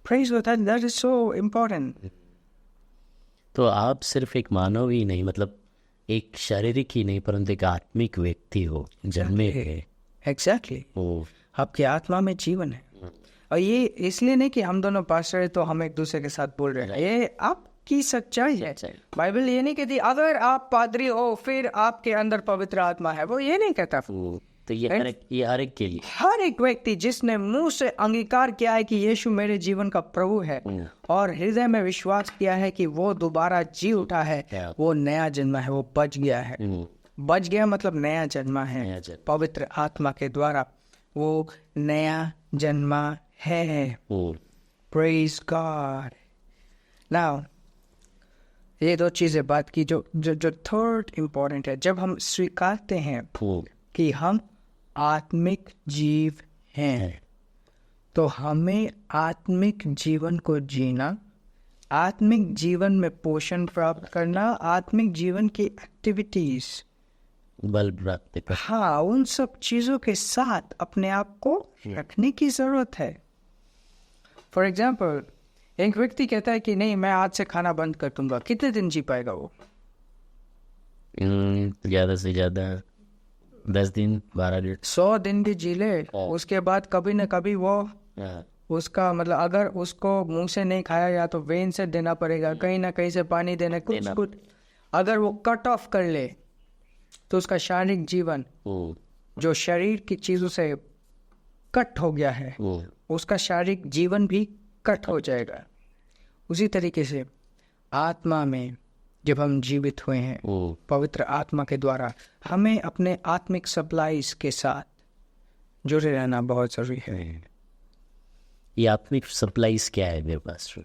Praise God. That is so important. तो आप सिर्फ एक मानव ही नहीं, मतलब एक शारीरिक ही नहीं, परंतु एक आत्मिक व्यक्ति हो, जन्मे है। Exactly. आपकी आत्मा में जीवन है। और ये इसलिए नहीं कि हम दोनों पास्टर हैं तो हम एक दूसरे के साथ बोल रहे हैं, ये आपकी सच्चाई है। बाइबल ये नहीं कहती अगर आप पादरी हो फिर आपके अंदर पवित्र आत्मा है, वो ये नहीं कहता। तो ये हर एक के लिए, हर एक व्यक्ति जिसने मुंह से अंगीकार किया है कि यीशु मेरे जीवन का प्रभु है और हृदय में विश्वास किया है कि वो दोबारा जी उठा है, वो नया जन्मा है, वो बच गया है। बच गया मतलब नया जन्मा है, पवित्र आत्मा के द्वारा वो नया जन्मा है। Praise God. नाउ ये दो चीजें बात की जो थर्ड इम्पोर्टेंट है। जब हम स्वीकारते हैं कि हम आत्मिक जीव हैं, तो हमें आत्मिक जीवन को जीना, आत्मिक जीवन में पोषण प्राप्त करना, आत्मिक जीवन की एक्टिविटीज बल प्राप्त कर, हाँ, उन सब चीजों के साथ अपने आप को रखने की जरूरत है। फॉर एग्जाम्पल, एक व्यक्ति कहता है कि नहीं मैं आज से खाना बंद कर दूंगा, कितने दिन जी पाएगा वो? ज्यादा से ज्यादा 10 दिन 12 दिन, 100 दिन भी जी ले, उसके बाद कभी न कभी वो उसका मतलब अगर उसको मुंह से नहीं खाया या तो वेन से देना पड़ेगा, कहीं ना कहीं से पानी देना, कुछ अगर वो कट ऑफ कर ले तो उसका शारीरिक जीवन जो शरीर की चीजों से कट हो गया है, उसका शारीरिक जीवन भी कट हो जाएगा। उसी तरीके से आत्मा में जब हम जीवित हुए हैं पवित्र आत्मा के द्वारा, हमें अपने आत्मिक सप्लाईज के साथ जुड़े रहना बहुत जरूरी है। ये आत्मिक सप्लाईज क्या है मेरे पास?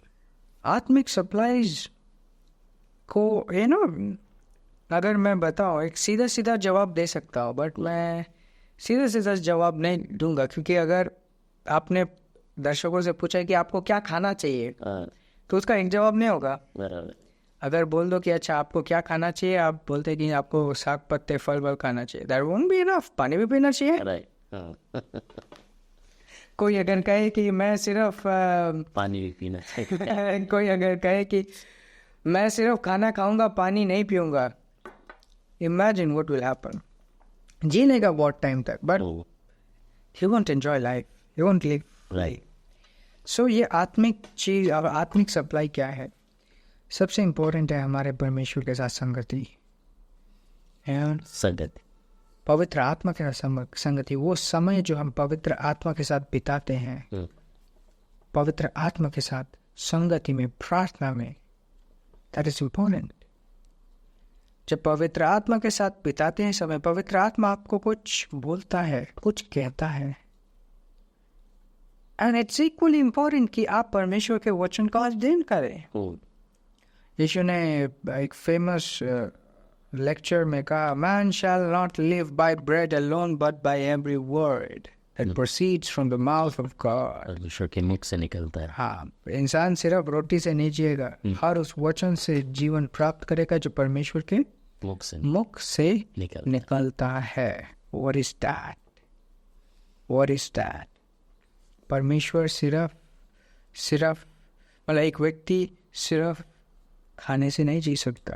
आत्मिक सप्लाईज को अगर मैं बताऊं, एक सीधा सीधा जवाब दे सकता हूँ, बट मैं सीधा सीधा जवाब नहीं दूंगा, क्योंकि अगर आपने दर्शकों से पूछा कि आपको क्या खाना चाहिए तो उसका एक जवाब नहीं होगा। अगर बोल दो कि अच्छा आपको क्या खाना चाहिए, आप बोलते कि आपको साग पत्ते फल वल खाना चाहिए, दैट वोंट बी इनफ। पानी भी पीना चाहिए। कोई अगर कहे कि मैं सिर्फ पानी भी पीना चाहिए कोई अगर कहे कि मैं सिर्फ खाना खाऊंगा पानी नहीं पीऊंगा, इमेजिन व्हाट विल हैपन। जी लेगा बहुत टाइम तक, but he won't enjoy life, he won't live life. So ये आत्मिक चीज और आत्मिक सप्लाई क्या है? सबसे इम्पोर्टेंट है हमारे परमेश्वर के साथ संगति, पवित्र आत्मा के साथ संगति। वो समय जो हम पवित्र आत्मा के साथ बिताते हैं, पवित्र आत्मा के साथ संगति में, प्रार्थना में, दैट इज इम्पोर्टेंट। जब पवित्र आत्मा के साथ बिताते हैं समय, पवित्र आत्मा आपको कुछ बोलता है, कुछ कहता है, एंड इट्स इक्वली इम्पोर्टेंट कि आप परमेश्वर के वचन का अध्ययन करें। यीशु ने एक फेमस लेक्चर में कहा, man shall not live by bread alone but by every word that proceeds from the mouth of God. परमेश्वर के मुख से निकलता है। हाँ, इंसान सिर्फ रोटी से नहीं जिएगा, हर उस वचन से जीवन प्राप्त करेगा जो परमेश्वर के मुख से निकलता है। What is that? What is that? परमेश्वर सिर्फ मतलब एक व्यक्ति सिर्फ खाने से नहीं जी सकता,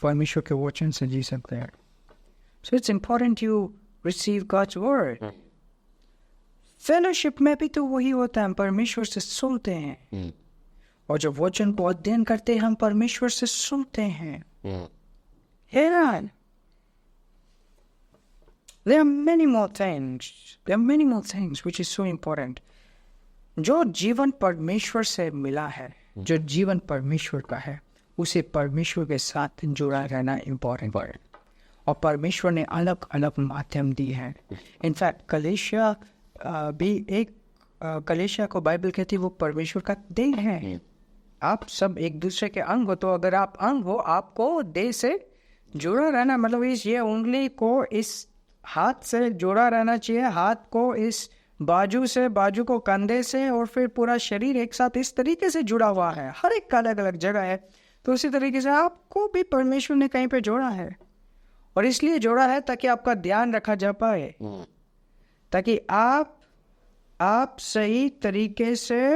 परमेश्वर के वचन से जी सकता है। So it's important you receive God's word. Fellowship में भी तो वही होता है, हम परमेश्वर से सुनते हैं, और जब वचन को अध्ययन करते हैं हम परमेश्वर से सुनते हैं। हैरान, there are many more things which is so important. जो जीवन परमेश्वर से मिला है, जो जीवन परमेश्वर का है, उसे परमेश्वर के साथ जुड़ा रहना इम्पोर्टेंट है। और परमेश्वर ने अलग अलग माध्यम दी है। इनफैक्ट कलेशिया भी एक कलेशिया को बाइबल कहती है वो परमेश्वर का देह है। आप सब एक दूसरे के अंग हो, तो अगर आप अंग हो, आपको देह से जुड़ा रहना, मतलब ये उंगली को इस हाथ से जुड़ा रहना चाहिए, हाथ को इस बाजू से, बाजू को कंधे से, और फिर पूरा शरीर एक साथ इस तरीके से जुड़ा हुआ है। हर एक का अलग अलग जगह है। तो उसी तरीके से आपको भी परमेश्वर ने कहीं पे जोड़ा है, और इसलिए जोड़ा है ताकि आपका ध्यान रखा जा पाए, ताकि आप सही तरीके से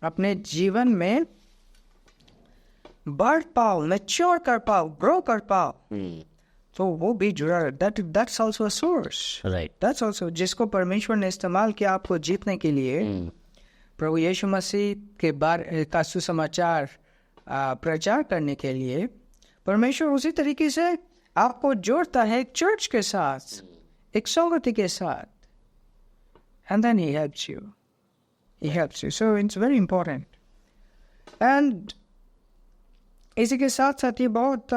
अपने जीवन में बढ़ पाओ, मैच्योर कर पाओ, ग्रो कर पाओ। तो वो भी जुड़ा है। That's also a source. Right. That's also, जिसको परमेश्वर ने इस्तेमाल किया आपको जीतने के लिए, प्रभु यीशु मसीह के बारे का सुसमाचार प्रचार करने के लिए, परमेश्वर उसी तरीके से आपको जोड़ता है एक चर्च के साथ, एक संगति के साथ, and then he helps you. So it's very important. And इसी के साथ साथ ये बहुत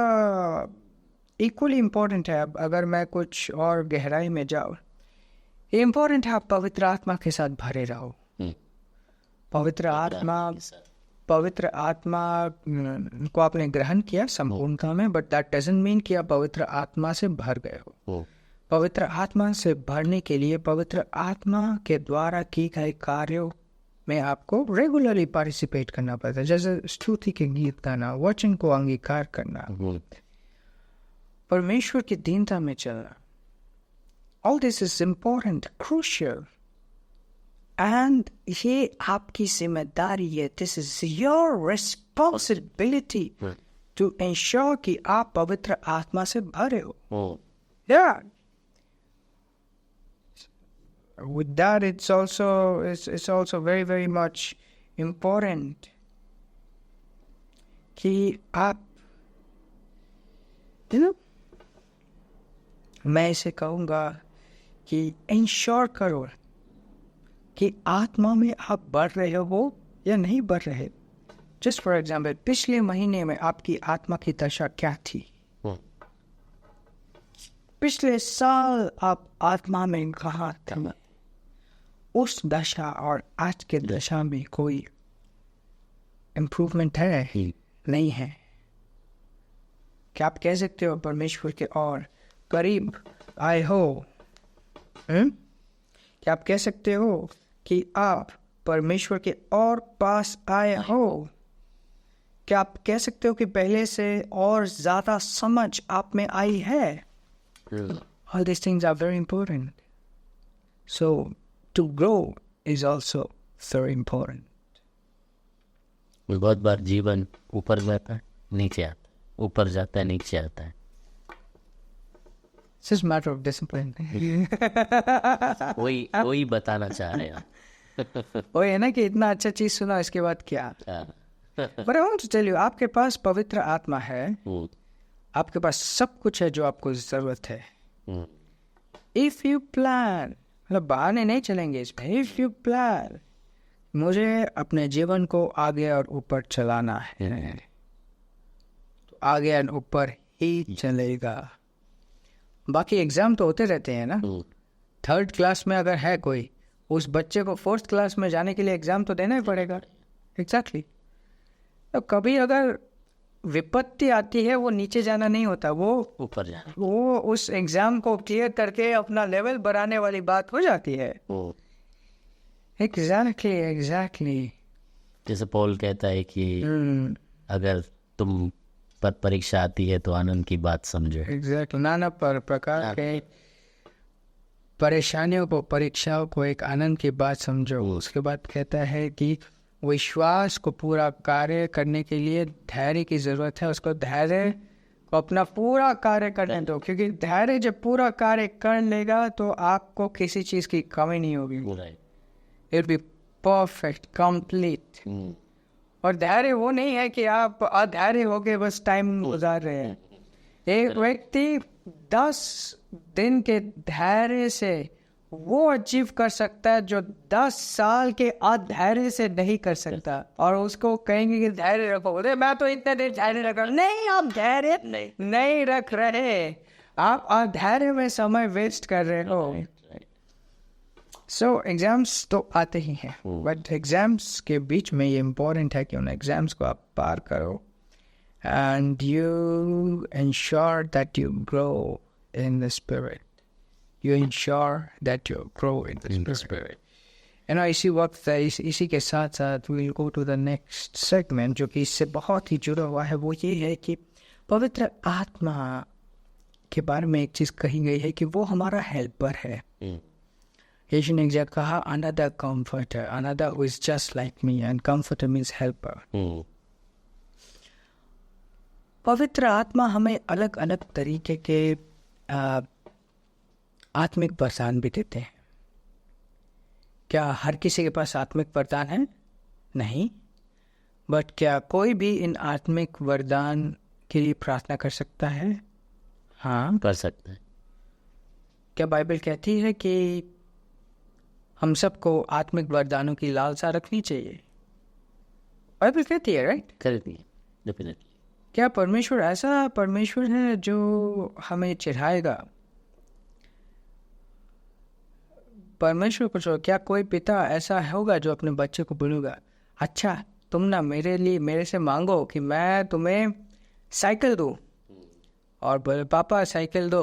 इक्वली इम्पोर्टेंट है। अब अगर मैं कुछ और गहराई में जाऊँ, ये इम्पोर्टेंट है आप पवित्र आत्मा के साथ भरे रहो। पवित्र आत्मा को आपने ग्रहण किया संपूर्णता में, बट दैट डजंट मीन कि आप पवित्र आत्मा से भर गए हो। पवित्र आत्मा से भरने के लिए पवित्र आत्मा के द्वारा की गए कार्यों में आपको रेगुलरली पार्टिसिपेट करना पड़ता है, जैसे स्तुति के गीत गाना, वचन को अंगीकार करना, परमेश्वर की दीनता में चलना। All this is important, crucial, and ये आपकी जिम्मेदारी है। This is your responsibility to ensure कि आप पवित्र आत्मा से भरे हो। Yeah. With that, it's also very very much important कि आप मैं इसे कहूँगा कि इंश्योर करो कि आत्मा में आप बढ़ रहे हो या नहीं बढ़ रहे। जस्ट फॉर एग्जाम्पल, पिछले महीने में आपकी आत्मा की दशा क्या थी? पिछले साल आप आत्मा में कहाँ थे? उस दशा और आज के दशा में कोई इम्प्रूवमेंट है? नहीं है। क्या आप कह सकते हो परमेश्वर के और करीब आए हो? क्या आप कह सकते हो कि आप परमेश्वर के और पास आए हो? क्या आप कह सकते हो कि पहले से और ज्यादा समझ आप में आई है? All these things are very important. So to grow is also very important. बहुत बार जीवन ऊपर जाता है, नीचे आता है, ऊपर जाता है, नीचे आता है। It's just a matter of discipline. वही बताना चाह रहे हैं। वो है ना कि इतना अच्छा चीज सुना, इसके बाद क्या? But I want to tell you, आपके पास पवित्र आत्मा है, आपके पास सब कुछ है जो आपको जरूरत है। If you plan, मतलब बहाने नहीं चलेंगे इसमें। If you plan, मुझे अपने जीवन को आगे और ऊपर चलाना है, तो आगे और ऊपर ही चलेगा। बाकी एग्जाम तो होते रहते हैं ना। 3rd क्लास में अगर है कोई, उस बच्चे को 4th क्लास में जाने के लिए एग्ज़ाम तो देना ही पड़ेगा। एग्जैक्टली। तो कभी अगर विपत्ति आती है, वो नीचे जाना नहीं होता, वो ऊपर जाना। वो उस एग्ज़ाम को क्लियर करके अपना लेवल बढ़ाने वाली बात हो जाती है। एग्जैक्टली। जैसे पॉल कहता है कि अगर तुम पर परीक्षा आती है तो आनंद की बात समझो। एग्जैक्टली। नाना प्रकार के परेशानियों को, परीक्षाओं को एक आनंद की बात समझो। उसके बाद कहता है कि विश्वास को पूरा कार्य करने के लिए धैर्य की जरूरत है। उसको धैर्य को अपना पूरा कार्य करने दो, क्योंकि धैर्य जब पूरा कार्य कर लेगा तो आपको किसी चीज की कमी नहीं होगी। It be perfect, complete. और धैर्य वो नहीं है कि आप अधैर्य होके बस टाइम गुजार रहे हैं। एक व्यक्ति 10 दिन के धैर्य से वो अचीव कर सकता है जो 10 साल के अधैर्य से नहीं कर सकता। और उसको कहेंगे कि धैर्य रखो, बोले मैं तो इतने देर धैर्य रख रहा हूँ। नहीं, आप धैर्य नहीं रख रहे, आप अधैर्य में समय वेस्ट कर रहे हो। सो एग्जाम्स तो आते ही हैं, बट एग्जाम्स के बीच में ये इम्पोर्टेंट है कि उन एग्जाम्स को आप पार करो and you ensure that you grow in the spirit. You ensure that you grow in the spirit. इसी वक्त इसी के साथ साथ we'll go to the next segment, जो कि इससे बहुत ही जुड़ा हुआ है। वो ये है कि पवित्र आत्मा के बारे में एक चीज कही गई है कि वो हमारा हेल्पर है। यीशु ने एक जगह कहा another comforter, another who is just like me, and comforter means helper. पवित्र आत्मा हमें अलग अलग तरीके के आत्मिक वरदान भी देते हैं। क्या हर किसी के पास आत्मिक वरदान है? नहीं। बट क्या कोई भी इन आत्मिक वरदान के लिए प्रार्थना कर सकता है? हाँ, कर सकते हैं। क्या बाइबल कहती है कि हम सबको आत्मिक वरदानों की लालसा रखनी चाहिए? बाइबल कहती है, राइट? करती है, डेफिनेटली। क्या परमेश्वर ऐसा परमेश्वर है जो हमें चिढ़ाएगा? परमेश्वर पूछो, क्या कोई पिता ऐसा होगा जो अपने बच्चे को बोलेगा अच्छा तुम ना मेरे से मांगो कि मैं तुम्हें साइकिल दूं, और बोले पापा साइकिल दो।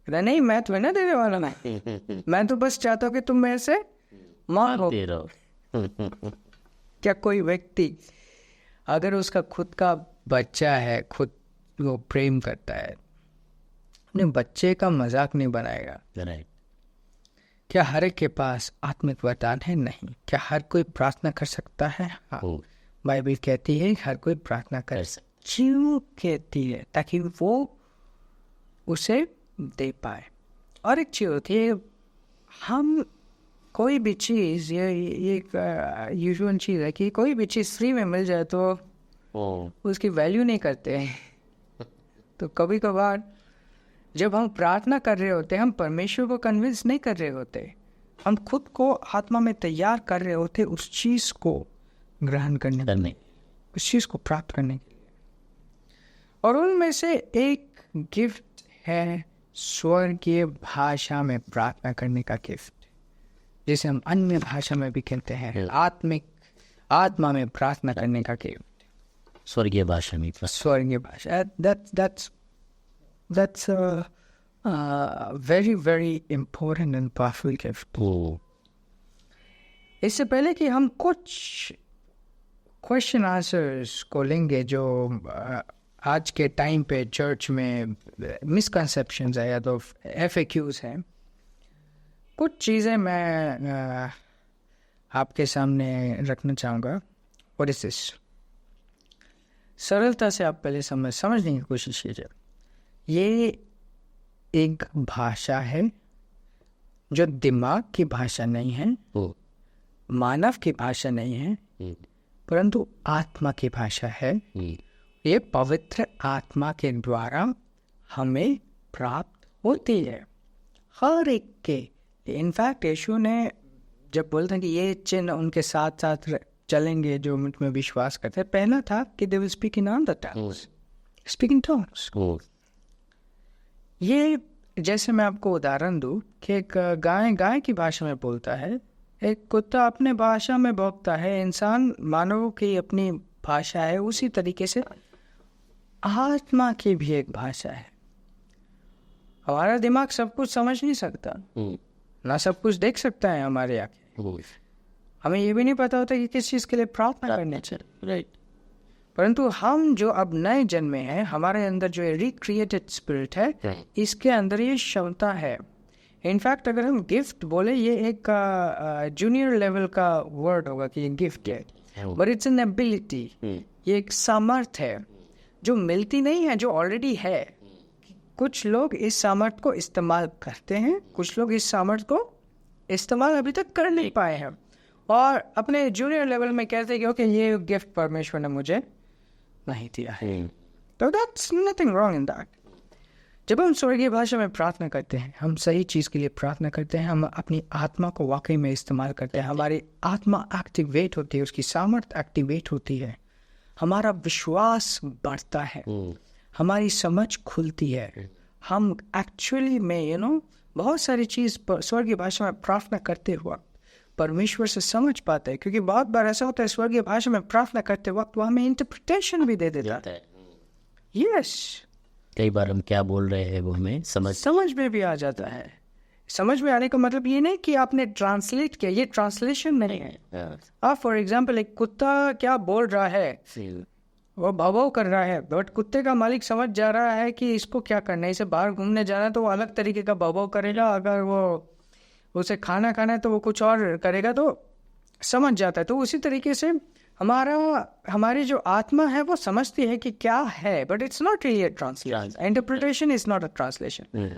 नहीं, मैं तुम्हें ना देने वाला मैं तो बस चाहता हूँ कि तुम मेरे से मांगो। क्या कोई व्यक्ति अगर उसका खुद का बच्चा है, खुद वो प्रेम करता है, अपने बच्चे का मजाक नहीं बनाएगा? क्या हर एक के पास आत्मिक वरदान है? नहीं। क्या हर कोई प्रार्थना कर सकता है? हाँ। बाइबल कहती है हर कोई प्रार्थना कर सकता। क्यों कहती है? ताकि वो उसे दे पाए। और एक चीज होती है, हम कोई भी चीज़, ये एक यूजुअल चीज़ है कि कोई भी चीज़ फ्री में मिल जाए तो उसकी वैल्यू नहीं करते हैं। तो कभी कभार जब हम प्रार्थना कर रहे होते हैं, हम परमेश्वर को कन्विंस नहीं कर रहे होते, हम खुद को आत्मा में तैयार कर रहे होते उस चीज़ को ग्रहण करने, उस चीज़ को प्राप्त करने के लिए। और उनमें से एक गिफ्ट है स्वर्गीय भाषा में प्रार्थना करने का गिफ्ट, जिसे हम अन्य भाषा में भी कहते हैं आत्मा में प्रार्थना करने का गिफ्ट। स्वर्गीय भाषा में, स्वर्गीय भाषा, that's a very very important and powerful gift. इससे पहले कि हम कुछ क्वेश्चन आंसर्स को लेंगे जो आज के टाइम पे चर्च में मिसकंसेप्शंस है या तो FAQs हैं, कुछ चीज़ें मैं आपके सामने रखना चाहूँगा। What is this? सरलता से आप पहले समझने की कोशिश कीजिए। ये एक भाषा है जो दिमाग की भाषा नहीं है, मानव की भाषा नहीं है, परंतु आत्मा की भाषा है। ये पवित्र आत्मा के द्वारा हमें प्राप्त होती है हर एक के। इनफैक्ट यीशु ने जब बोलते हैं कि ये चिन्ह उनके साथ साथ चलेंगे जो उनमें विश्वास करते हैं, पहला था कि they will speak in other tongues, speak in tongues. ये जैसे मैं आपको उदाहरण दूं कि एक गाय गाय की भाषा में बोलता है, एक कुत्ता अपने भाषा में भौंकता है, इंसान मानव की अपनी भाषा है। उसी तरीके से आत्मा की भी एक भाषा है। हमारा दिमाग सब कुछ समझ नहीं सकता, ना सब कुछ देख सकता है हमारे आंखें। हमें ये भी नहीं पता होता कि किस चीज़ के लिए प्रार्थना करनी चाहिए, राइट। परंतु हम जो अब नए जन्मे हैं, हमारे अंदर जो रिक्रिएटेड स्पिरिट है, इसके अंदर ये क्षमता है। इनफैक्ट अगर हम गिफ्ट बोले, ये एक जूनियर लेवल का वर्ड होगा कि ये गिफ्ट है, बट इट्स एन एबिलिटी। ये एक सामर्थ है जो मिलती नहीं है, जो ऑलरेडी है। कुछ लोग इस सामर्थ को इस्तेमाल करते हैं, कुछ लोग इस सामर्थ को इस्तेमाल अभी तक कर नहीं पाए हैं और अपने जूनियर लेवल में कहते हैं कि ओके, ये गिफ्ट परमेश्वर ने मुझे नहीं दिया है। तो that's nothing wrong in that. जब हम स्वर्गीय भाषा में प्रार्थना करते हैं, हम सही चीज़ के लिए प्रार्थना करते हैं, हम अपनी आत्मा को वाकई में इस्तेमाल करते हैं, हमारी आत्मा एक्टिवेट होती है, उसकी सामर्थ्य एक्टिवेट होती है, हमारा विश्वास बढ़ता है, हमारी समझ खुलती है। हम एक्चुअली में बहुत सारी चीज़ स्वर्गीय भाषा में प्रार्थना करते हुए परमेश्वर से समझ पाते हैं। क्योंकि बहुत बार ऐसा होता है, स्वर्गीय भाषा में प्रार्थना करते वक्त वो हमें इंटरप्रिटेशन भी दे देता है। यस, कई बार हम क्या बोल रहे हैं वो हमें समझ में भी आ जाता है। समझ में आने का मतलब ये नहीं कि आपने ट्रांसलेट किया, ये ट्रांसलेशन नहीं है। आप फॉर एग्जाम्पल एक कुत्ता क्या बोल रहा है, वो भाव कर रहा है, बट कुत्ते का मालिक समझ जा रहा है कि इसको क्या करना है, इसे बाहर घूमने जाना है तो वो अलग तरीके का भाव करेगा, अगर वो उसे खाना खाना है तो वो कुछ और करेगा, तो समझ जाता है। तो उसी तरीके से हमारी जो आत्मा है वो समझती है कि क्या है, but it's not really a translation. Interpretation is not a translation.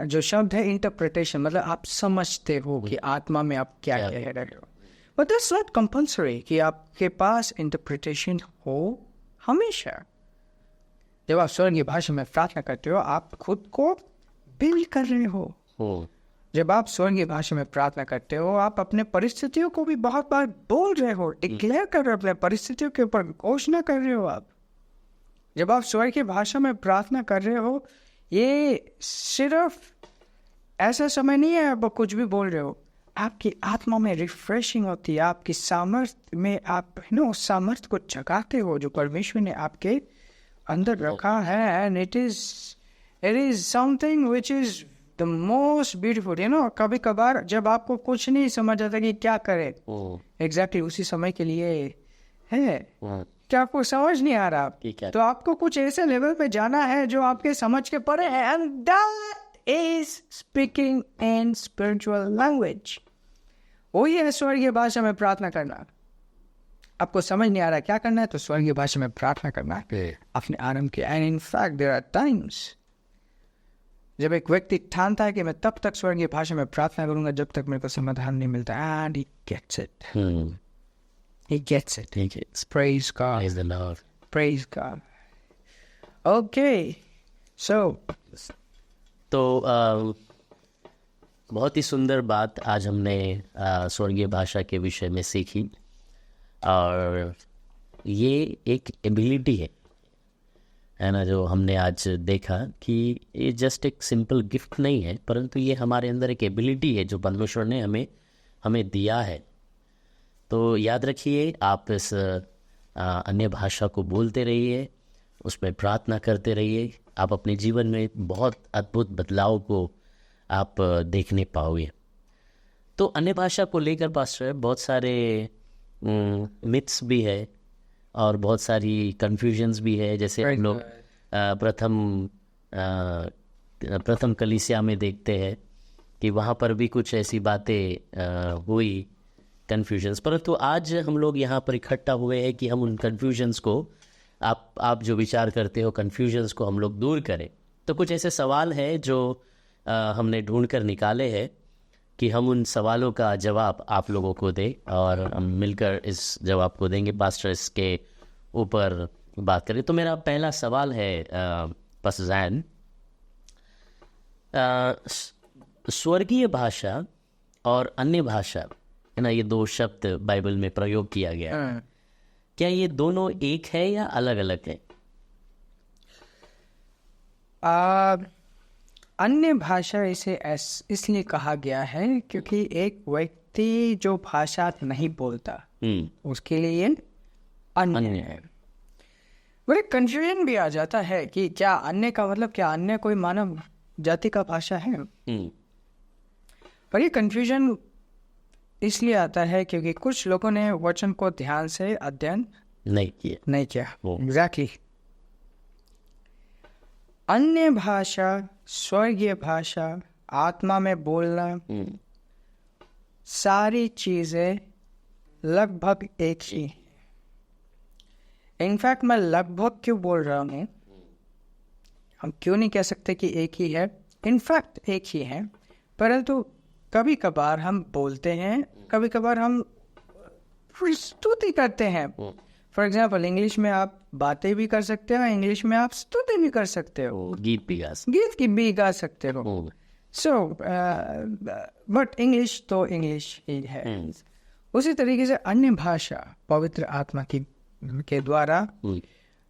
जो शब्द है इंटरप्रिटेशन, मतलब आप समझते हो कि आत्मा में आप क्या कह रहे हो, बट दैट्स नॉट कंपल्सरी कि आपके पास इंटरप्रिटेशन हो हमेशा। जब आप स्वर्गीय भाषा में प्रार्थना करते हो, आप खुद को बिल्ड कर रहे हो। जब आप स्वर्गीय भाषा में प्रार्थना करते हो, आप अपने परिस्थितियों को भी बहुत बार बोल रहे हो, डिक्लेयर कर रहे हो, अपने परिस्थितियों के ऊपर घोषणा कर रहे हो। आप जब आप स्वर्गीय भाषा में प्रार्थना कर रहे हो, ये सिर्फ ऐसा समय नहीं है आप कुछ भी बोल रहे हो, आपकी आत्मा में रिफ्रेशिंग होती है, आपकी सामर्थ्य में आप उस सामर्थ्य को जगाते हो जो परमेश्वर ने आपके अंदर रखा है। And it is something which is the most beautiful. कभी कभार जब आपको कुछ नहीं समझ आता कि क्या करे एग्जैक्टली उसी समय के लिए है, क्या आपको समझ नहीं आ रहा, तो आपको कुछ ऐसे लेवल पे जाना है जो आपके समझ के परे है, and that is speaking in spiritual language. वही है स्वर्गीय भाषा में प्रार्थना करना। आपको समझ नहीं आ रहा क्या करना है, तो स्वर्गीय भाषा में प्रार्थना करना अपने आरंभ के। And in fact there are times जब एक व्यक्ति ठानता है कि मैं तब तक स्वर्गीय भाषा में प्रार्थना करूंगा जब तक मेरे को समाधान नहीं मिलता, and he gets it. He gets it. Praise God. Praise the Lord. Praise God. Okay. So. तो बहुत ही सुंदर बात आज हमने स्वर्गीय भाषा के विषय में सीखी, और ये एक एबिलिटी है ना, जो हमने आज देखा कि ये जस्ट एक सिंपल गिफ्ट नहीं है, परंतु ये हमारे अंदर एक एबिलिटी है जो परमेश्वर ने हमें दिया है। तो याद रखिए, आप इस अन्य भाषा को बोलते रहिए, उसमें प्रार्थना करते रहिए, आप अपने जीवन में बहुत अद्भुत बदलाव को आप देखने पाओगे। तो अन्य भाषा को लेकर पास्टर बहुत सारे मिथ्स भी है और बहुत सारी कन्फ्यूजन्स भी है। जैसे हम लोग प्रथम कलीसिया में देखते हैं कि वहाँ पर भी कुछ ऐसी बातें हुई, कन्फ्यूजन्स, परंतु आज हम लोग यहाँ पर इकट्ठा हुए हैं कि हम उन कन्फ्यूजन्स को, आप जो विचार करते हो कन्फ्यूजन्स को हम लोग दूर करें। तो कुछ ऐसे सवाल हैं जो हमने ढूंढ कर निकाले हैं कि हम उन सवालों का जवाब आप लोगों को दें, और हम मिलकर इस जवाब को देंगे। पास्टर इसके ऊपर बात करें। तो मेरा पहला सवाल है पास्टर जैन, स्वर्गीय भाषा और अन्य भाषा है ना, ये दो शब्द बाइबल में प्रयोग किया गया, क्या ये दोनों एक है या अलग अलग है? अन्य भाषा इसे इसलिए कहा गया है क्योंकि एक व्यक्ति जो भाषा नहीं बोलता उसके लिए ये अन्य है। बड़े कंफ्यूजन भी आ जाता है कि क्या अन्य का मतलब क्या अन्य कोई मानव जाति का भाषा है। पर ये कंफ्यूजन इसलिए आता है क्योंकि कुछ लोगों ने वचन को ध्यान से अध्ययन नहीं किया। एग्जैक्टली। अन्य भाषा, स्वर्गीय भाषा, आत्मा में बोलना, सारी चीजें लगभग एक ही। इनफैक्ट मैं लगभग क्यों बोल रहा हूँ, हम क्यों नहीं कह सकते कि एक ही है। इनफैक्ट एक ही है, परंतु कभी कभार हम बोलते हैं, कभी कभार हम स्तुति करते हैं। फॉर एग्जाम्पल इंग्लिश में आप बातें भी कर सकते हो, इंग्लिश में आप स्तुति भी कर सकते हो, गीत भी गा सकते हो। सो बट इंग्लिश तो इंग्लिश ही है। उसी तरीके से अन्य भाषा पवित्र आत्मा के द्वारा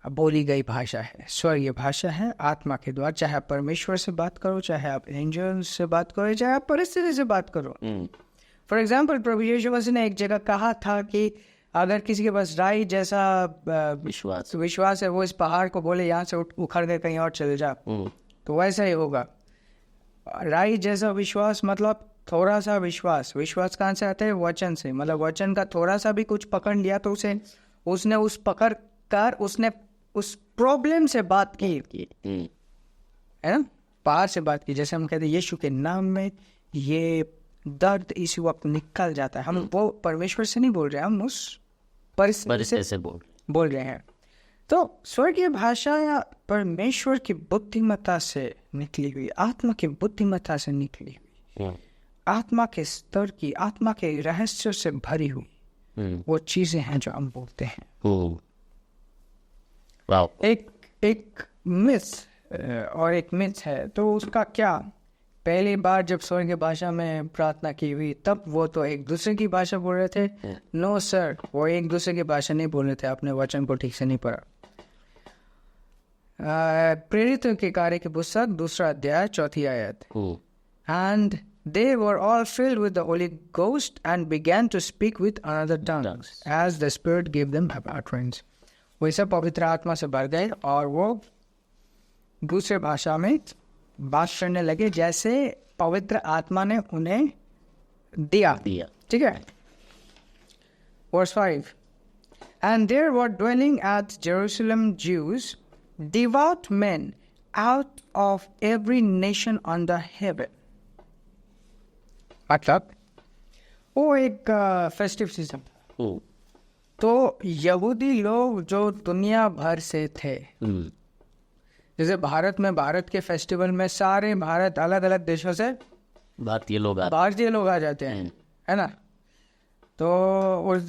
बोली गई भाषा है, स्वर्गीय भाषा है, आत्मा के द्वारा। चाहे आप परमेश्वर से बात करो, चाहे आप एंजल से बात करो, चाहे आप परिस्थिति से बात करो। फॉर एग्जाम्पल प्रभु यीशु मसीह ने एक जगह कहा था कि अगर किसी के पास राई जैसा विश्वास है, वो इस पहाड़ को बोले यहाँ से उखड़ के कहीं और चले जा, तो वैसा ही होगा। राई जैसा विश्वास मतलब थोड़ा सा विश्वास। विश्वास कहाँ से आता है? वचन से। मतलब वचन का थोड़ा सा भी कुछ पकड़ लिया तो उसने उस पकड़ कर उसने उस प्रॉब्लम से बात की, है ना, पहाड़ से बात की। जैसे हम कहते हैं यीशु के नाम में ये दर्द इसी वक्त निकल जाता है। हम वो परमेश्वर से नहीं बोल रहे हैं, हम उस परिस्थिति से बोल रहे हैं। तो स्वर्गीय भाषा या परमेश्वर की बुद्धिमत्ता से निकली हुई, आत्मा की बुद्धिमत्ता से निकली हुई, आत्मा के स्तर की, आत्मा के रहस्य से भरी हुई वो चीजें हैं जो हम बोलते हैं। एक मिथ है, तो उसका क्या? पहली बार जब स्वर्गीय भाषा में प्रार्थना की हुई तब वो तो एक दूसरे की भाषा बोल रहे थे। नो सर, वो एक दूसरे की भाषा नहीं बोल रहे थे, अपने वचन को ठीक से नहीं पढ़ा। प्रेरितों के कार्य की पुस्तक 2 अध्याय 4 आयत। And they were all filled with the Holy Ghost and began to speak with another tongues as the Spirit gave them utterance. वे सब पवित्र आत्मा से भर गए और वो दूसरे भाषा में बात करने लगे जैसे पवित्र आत्मा ने उन्हें दिया। ठीक है। Verse 5. And there were dwelling at Jerusalem Jews, devout men out of every nation under heaven. मतलब वो एक फेस्टिव सीजन। तो यहूदी लोग जो दुनिया भर से थे, जैसे भारत में भारत के फेस्टिवल में सारे भारत अलग अलग देशों से भारतीय लोग आ जाते हैं, है ना। तो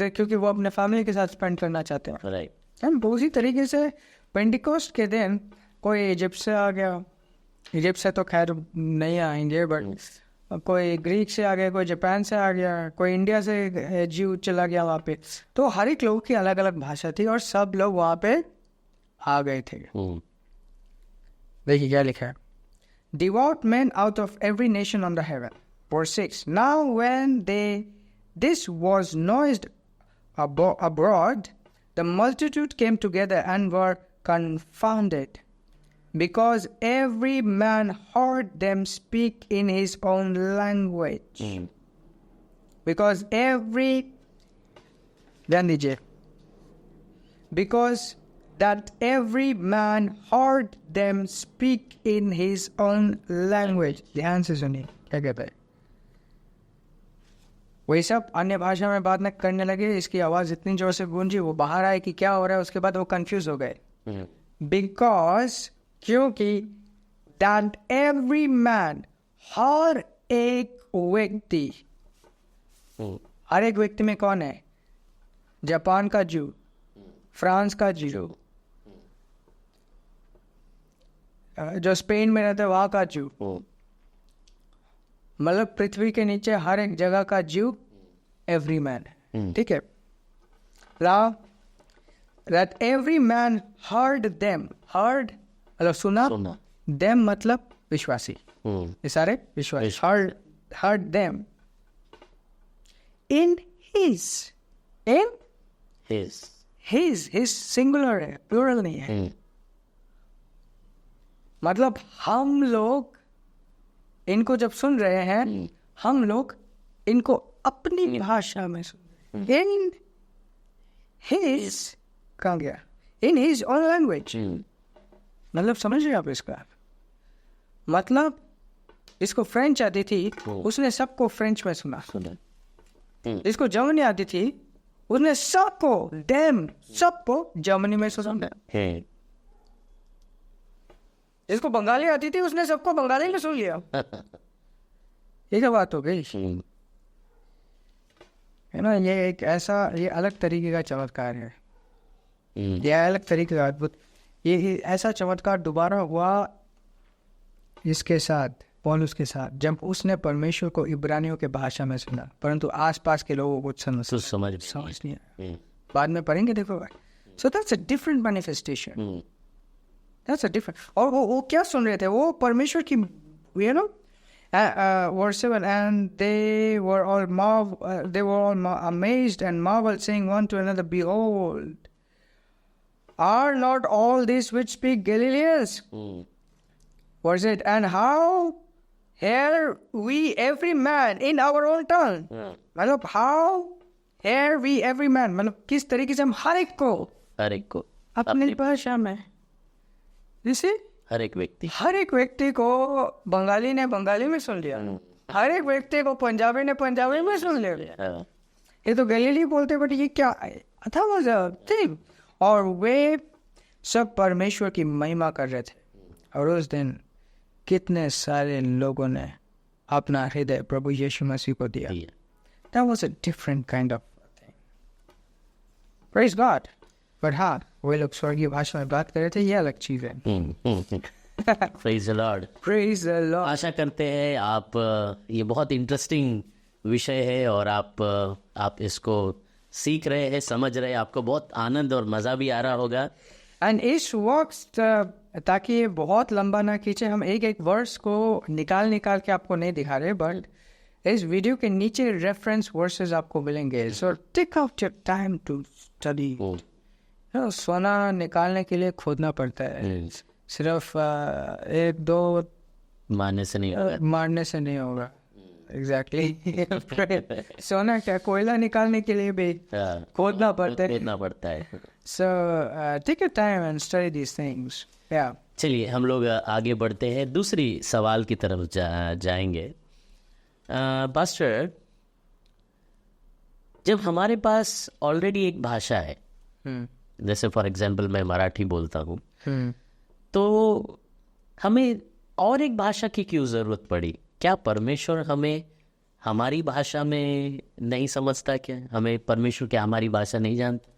क्योंकि वो अपने फैमिली के साथ स्पेंड करना चाहते हैं, राइट। उसी तरीके से पेंटिकोस्ट के दिन कोई इजिप्ट से आ गया, इजिप्ट से तो खैर नहीं आएंगे, बट कोई ग्रीक से आ गया, कोई जापान से आ गया, कोई इंडिया से जीव चला गया वहाँ पे। तो हर एक लोगों की अलग अलग भाषा थी और सब लोग वहाँ पे आ गए थे। देखिए क्या लिखा है। Devout men out of every nation under heaven. Verse 6. Now when this was noised abroad, the multitude came together and were confounded, because every man heard them speak in his own language. Because that every man heard them speak in his own language. ध्यान से सुनिए क्या कहता है। वही सब अन्य भाषा में बात न करने लगे, इसकी आवाज इतनी जोर से गूंजी वो बाहर आए कि क्या हो रहा है। उसके बाद वो कंफ्यूज हो गए। क्योंकि that every man, हर एक व्यक्ति, हर एक व्यक्ति में कौन है? जापान का जू, फ्रांस का जू, जो स्पेन में रहता है वहां का जू, मतलब पृथ्वी के नीचे हर एक जगह का जू एवरी मैन। ठीक है। Now that every man heard them, heard मतलब सुना, them मतलब विश्वासी, ये सारे विश्वास heard them in his singular है, plural नहीं है। मतलब हम लोग इनको जब सुन रहे हैं, हम लोग इनको अपनी भाषा में सुन रहे हैं। In his कहाँ गया? In his own language। मतलब समझ रहे आप इसका? मतलब इसको फ्रेंच आती थी, उसने सबको फ्रेंच में सुना। इसको जर्मनी आती थी, उसने सबको जर्मनी में सुना। इसको बंगाली आती थी, उसने सबको बंगाली में सुन लिया। ये क्या बात हो गई है ना? ये अलग तरीके का चमत्कार है। ये अलग तरीके का अद्भुत, ये ऐसा चमत्कार दोबारा हुआ इसके साथ, पौलुस के साथ, जब उसने परमेश्वर को इब्रानियों के भाषा में सुना, परंतु आसपास के लोगों को समझ नहीं आया। बाद में पढ़ेंगे, देखो। So that's a different manifestation, that's a different. और वो क्या सुन रहे थे? वो परमेश्वर की, you know, verse 7, and they were all amazed and marveled, saying one to another, behold, are not all these which speak Galileans? Verse 8, and how hear we every man in our own tongue? मतलब how hear we every man, मतलब किस तरीके से हम हर एक को अपनी भाषा में, जैसे हर एक व्यक्ति को बंगाली ने बंगाली में सुन लिया, हर एक व्यक्ति को पंजाबी ने पंजाबी में सुन लिया। ये तो गलीली बोलते, बट ये क्या था थिंग। और वे सब परमेश्वर की महिमा कर रहे थे। और उस दिन कितने सारे लोगों ने अपना हृदय प्रभु यीशु मसीह को दिया। That was a different kind of thing. Praise God. But हाँ, वे लोग स्वर्गीय भाषा में बात कर रहे थे, ये अलग चीज है। Praise the Lord. Praise the Lord. आशा करते हैं आप, ये बहुत इंटरेस्टिंग विषय है और आप इसको सीख रहे हैं, समझ रहे हैं, आपको बहुत आनंद और मज़ा भी आ रहा होगा। एंड इस वक्त, ताकि ये बहुत लंबा ना खींचे, हम एक वर्स को निकाल के आपको नहीं दिखा रहे, बट इस वीडियो के नीचे रेफरेंस वर्सेस आपको मिलेंगे। So take out your time to study. सोना निकालने के लिए खोदना पड़ता है, सिर्फ एक दो मारने से नहीं होगा। एग्जैक्टली। सोना क्या, कोयला निकालने के लिए भी खोदना पड़ता है। So take your time and study these things. चलिए हम लोग आगे बढ़ते हैं, दूसरी सवाल की तरफ जाएंगे। पास्टर, जब हमारे पास ऑलरेडी एक भाषा है, जैसे फॉर एग्जांपल मैं मराठी बोलता हूँ, तो हमें और एक भाषा की क्यों ज़रूरत पड़ी? क्या परमेश्वर हमें हमारी भाषा में नहीं समझता? क्या हमें परमेश्वर क्या हमारी भाषा नहीं जानता?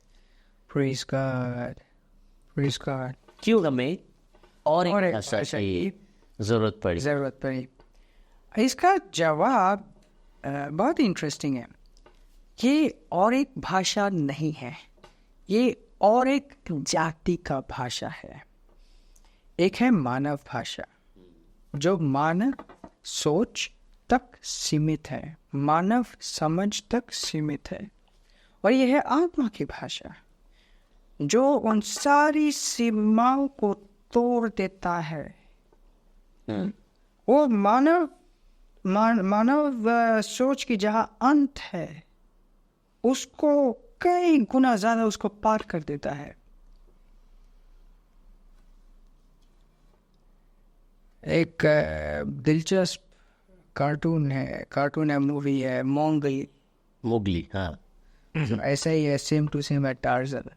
Praise God. Praise God. क्यों हमें और एक भाषा की ज़रूरत पड़ी? इसका जवाब बहुत इंटरेस्टिंग है। ये और एक भाषा नहीं है, ये और एक जाति का भाषा है। एक है मानव भाषा, जो मानव सोच तक सीमित है, मानव समझ तक सीमित है। और यह है आत्मा की भाषा, जो उन सारी सीमाओं को तोड़ देता है। वो मानव सोच की जहाँ अंत है, उसको कई गुना ज्यादा उसको पार कर देता है। एक दिलचस्प कार्टून है, मूवी है, मोगली। हाँ, ऐसा ही है, सेम टू सेम है टार्ज़न।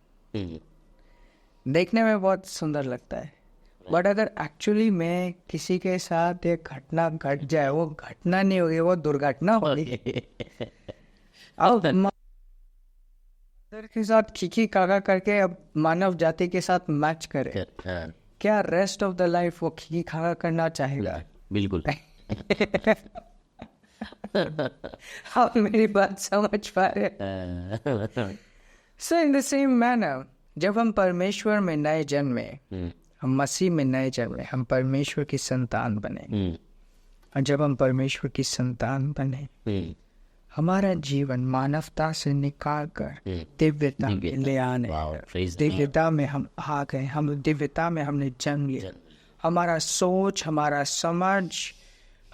देखने में बहुत सुंदर लगता है, बट अगर एक्चुअली में किसी के साथ एक घटना घट जाए, वो घटना नहीं होगी, वो दुर्घटना होगी। अब के साथ खीखी काका करके अब मानव जाति के साथ मैच करे, क्या रेस्ट ऑफ द लाइफ वो खीखी खाका करना चाहेगा? बिल्कुल। आप मेरी बात समझ पा रहे? सो इन द सेम मैनर, जब हम परमेश्वर में नए जन्मे, हम मसीह में नए जन्मे, हम परमेश्वर की संतान बने, और जब हम परमेश्वर की संतान बने, हमारा जीवन मानवता से निकाल कर दिव्यता में ले आने, दिव्यता में हम आ गए, हम दिव्यता में हमने जन्म लिया। हमारा सोच, हमारा समझ,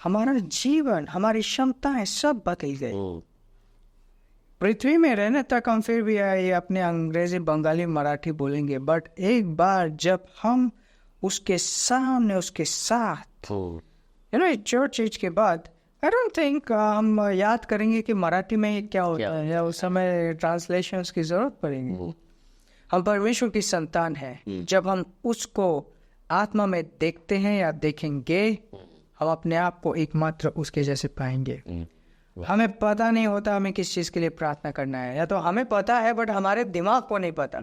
हमारा जीवन, हमारी क्षमताएं सब बदल गई। पृथ्वी में रहने तक हम फिर भी ये अपने अंग्रेजी, बंगाली, मराठी बोलेंगे, बट एक बार जब हम उसके सामने, उसके साथ, चर्च एज के बाद आई डोंट थिंक हम याद करेंगे कि मराठी में क्या होता है या उस समय ट्रांसलेशंस की जरूरत पड़ेगी। हम परमेश्वर की संतान हैं। जब हम उसको आत्मा में देखते हैं या देखेंगे, हम अपने आप को एकमात्र उसके जैसे पाएंगे। हमें पता नहीं होता हमें किस चीज के लिए प्रार्थना करना है, या तो हमें पता है बट हमारे दिमाग को नहीं पता,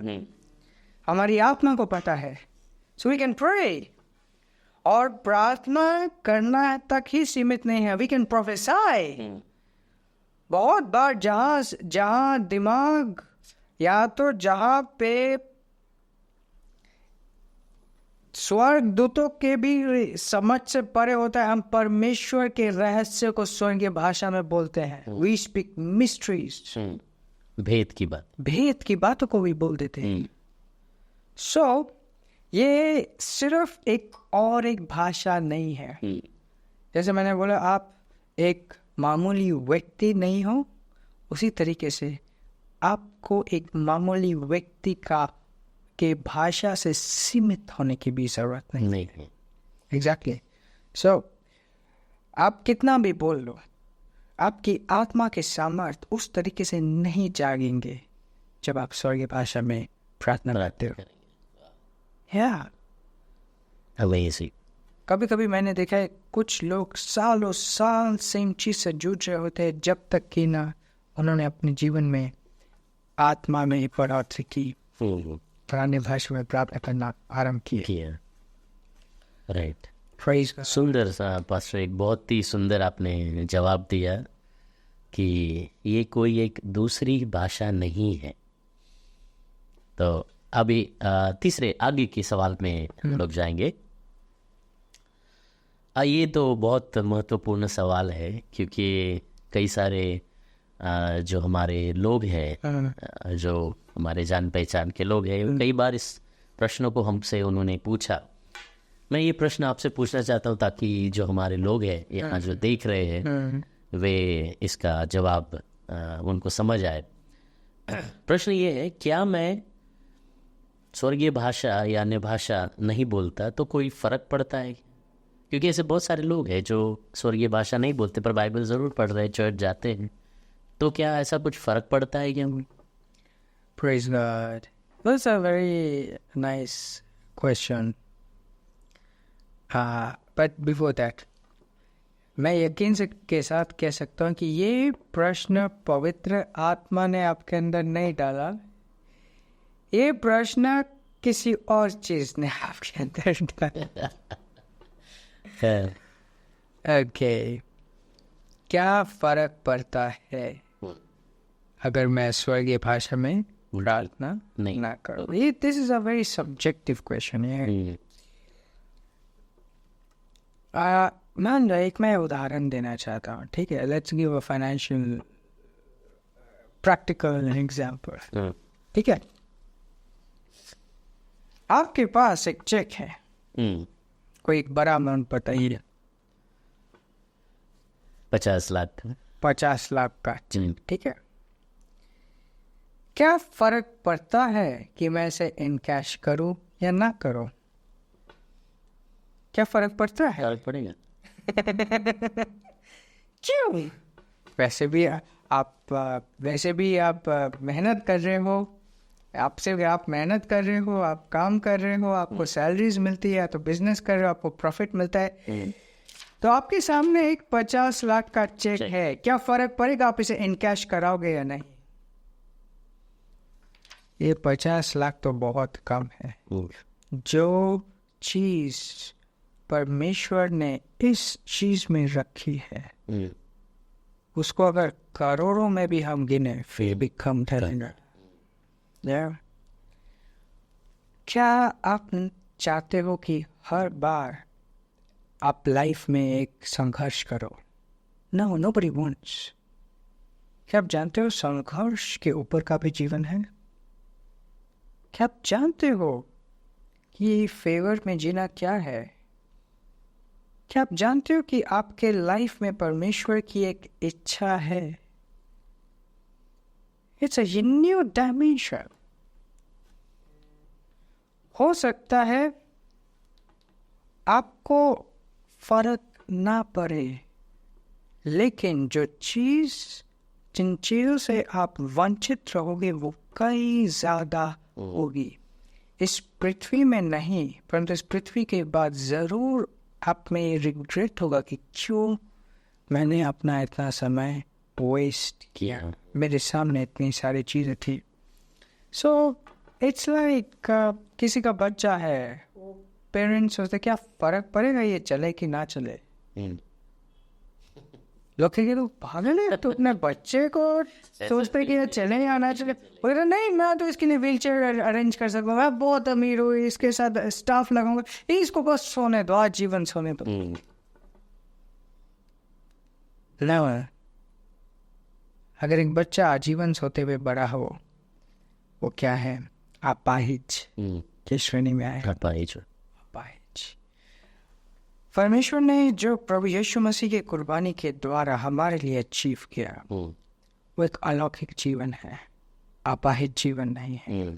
हमारी आत्मा को पता है। सो वी कैन प्रे, और प्रार्थना करना तक ही सीमित नहीं है, वी कैन प्रोफेसाई। बहुत बार जहां दिमाग या तो जहां पे स्वर्ग दूतों के भी समझ से परे होता है, हम परमेश्वर के रहस्य को स्वर्गीय भाषा में बोलते हैं। वी स्पीक मिस्ट्रीज, भेद की बातों को भी बोल देते हैं। सो ये सिर्फ एक भाषा नहीं है। जैसे मैंने बोला, आप एक मामूली व्यक्ति नहीं हो, उसी तरीके से आपको एक मामूली व्यक्ति के भाषा से सीमित होने की भी जरूरत नहीं है। एग्जैक्टली। सो आप कितना भी बोल लो, आपकी आत्मा के सामर्थ्य उस तरीके से नहीं जागेंगे जब आप स्वर्गीय भाषा में प्रार्थना करते हो। कभी कभी मैंने देखा है कुछ लोग सालों साल सेम चीज से जूझ रहे होते हैं, जब तक कि ना उन्होंने अपने जीवन में आत्मा में बढ़ोतरी की, पुराने भाषा में प्रार्थना करना आरंभ किया। राइट, सुंदर सा पास्टर, एक बहुत ही सुंदर आपने जवाब दिया कि ये कोई एक दूसरी भाषा नहीं है। तो अभी तीसरे आगे के सवाल में हम लोग जाएंगे। ये तो बहुत महत्वपूर्ण सवाल है, क्योंकि कई सारे जो हमारे लोग हैं, जो हमारे जान पहचान के लोग हैं, कई बार इस प्रश्नों को हमसे उन्होंने पूछा। मैं ये प्रश्न आपसे पूछना चाहता हूँ ताकि जो हमारे लोग हैं यहाँ जो देख रहे हैं वे इसका जवाब उनको समझ आए। प्रश्न ये है, क्या मैं स्वर्गीय भाषा या अन्य भाषा नहीं बोलता तो कोई फर्क पड़ता है? क्योंकि ऐसे बहुत सारे लोग हैं जो स्वर्गीय भाषा नहीं बोलते पर बाइबल ज़रूर पढ़ रहे हैं, चर्च जाते हैं, तो क्या ऐसा कुछ फर्क पड़ता है क्या? Praise God. That's a very nice question. But before that, मैं यकीन से के साथ कह सकता हूँ कि ये प्रश्न पवित्र आत्मा ने आपके अंदर नहीं डाला, ये प्रश्न किसी और चीज ने आपके अंदर डाला। ओके, क्या फर्क पड़ता है अगर मैं स्वर्गीय भाषा में प्रार्थना ना करूँ? ये this is a very subjective question है। मान लो, एक मैं उदाहरण देना चाहता हूँ, ठीक है? Let's give a financial practical example, ठीक है? आपके पास एक चेक है, कोई एक बड़ा अमाउंट बताइए, 50 लाख 50 लाख का, ठीक है? क्या फर्क पड़ता है कि मैं इसे इन कैश करूं या ना करूं? क्या फर्क पड़ता है? फर्क पड़ेगा। क्यों? वैसे भी आप मेहनत कर रहे हो, आप मेहनत कर रहे हो, आप काम कर रहे हो, आपको सैलरीज मिलती है, तो बिजनेस कर रहे हो, आपको प्रॉफिट मिलता है, तो आपके सामने एक 50 लाख का चेक है। क्या फर्क पड़ेगा आप इसे इन कैश कराओगे या नहीं? ये 50 लाख तो बहुत कम है। जो चीज परमेश्वर ने इस चीज में रखी है, उसको अगर करोड़ों में भी हम गिने फिर भी कम ठहरेगा। क्या आप चाहते हो कि हर बार आप लाइफ में एक संघर्ष करो। No, nobody wants. क्या आप जानते हो संघर्ष के ऊपर का भी जीवन है? क्या आप जानते हो कि फेवर में जीना क्या है? क्या आप जानते हो कि आपके लाइफ में परमेश्वर की एक इच्छा है? It's a new dimension. हो सकता है आपको फर्क ना पड़े, लेकिन जिन चीजों से आप वंचित रहोगे वो कई ज्यादा होगी। इस पृथ्वी में नहीं, परंतु इस पृथ्वी के बाद जरूर आप में रिग्रेट होगा कि क्यों मैंने अपना इतना समय वेस्ट किया, मेरे सामने इतनी सारी चीजें थी। सो इट्स लाइक किसी का बच्चा है, पेरेंट्स सोचते क्या फर्क पड़ेगा ये चले कि ना चले। लोग कहेंगे तो पागल है, तो अपने बच्चे को सोचते कि ये चले या ना चले। बोले नहीं, मैं तो इसके लिए व्हील चेयर अरेंज कर सकूँ, मैं बहुत अमीर हूँ, इसके साथ स्टाफ लगाऊंगा, इसको बस सोने दो, आज जीवन सोने दो। ना, अगर एक बच्चा आजीवन सोते हुए बड़ा हो, वो क्या है? अपाहिज की श्रेणी में आए। अपाहिज। परमेश्वर ने जो प्रभु यीशु मसीह की कुर्बानी के द्वारा हमारे लिए अचीव किया, वो एक अलौकिक जीवन है, अपाहिज जीवन नहीं है।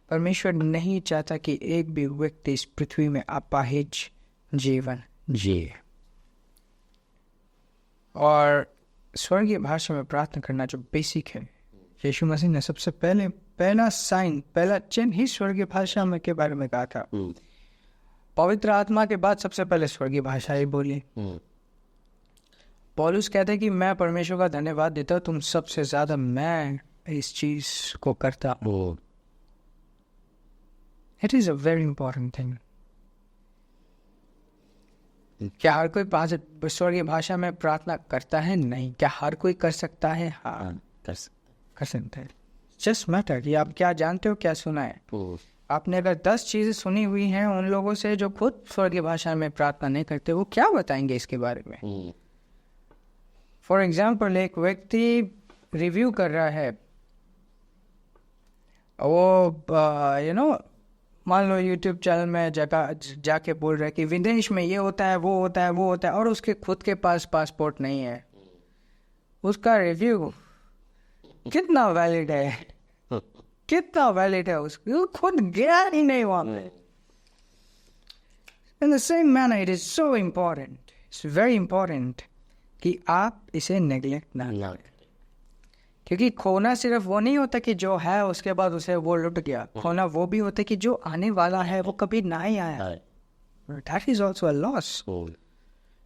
परमेश्वर नहीं चाहता कि एक भी व्यक्ति इस पृथ्वी में अपाहिज जीवन जिए। और स्वर्गीय भाषा में प्रार्थना करना जो बेसिक है, यीशु मसीह ने सबसे पहला साइन, पहला चिन्ह ही स्वर्गीय भाषा में के बारे में कहा था। पवित्र आत्मा के बाद सबसे पहले स्वर्गीय भाषा ही बोली। पौलुस कहते हैं कि मैं परमेश्वर का धन्यवाद देता हूँ, तुम सबसे ज्यादा मैं इस चीज को करता हूँ। It is a very important thing. क्या हर कोई स्वर्गीय भाषा में प्रार्थना करता है? नहीं। क्या हर कोई कर सकता है? हाँ, कर सकता है। जस्ट मैटर कि आप क्या जानते हो, क्या सुना है। आपने अगर 10 चीजें सुनी हुई हैं उन लोगों से जो खुद स्वर्गीय भाषा में प्रार्थना नहीं करते, वो क्या बताएंगे इसके बारे में? फॉर एग्जाम्पल, एक व्यक्ति रिव्यू कर रहा है, वो मान लो यूट्यूब चैनल में जाके बोल रहा है कि विदेश में ये होता है, वो होता है, वो होता है, और उसके खुद के पास पासपोर्ट नहीं है। उसका रिव्यू कितना वैलिड है? कितना वैलिड है? उसको खुद गया ही नहीं वहां पे। In the same manner it is so important, it's very important कि आप इसे नेग्लेक्ट ना करें। क्योंकि खोना सिर्फ वो नहीं होता कि जो है उसके बाद उसे वो लुट गया। खोना वो भी होता है कि जो आने वाला है वो कभी ना ही आया। That is also a loss.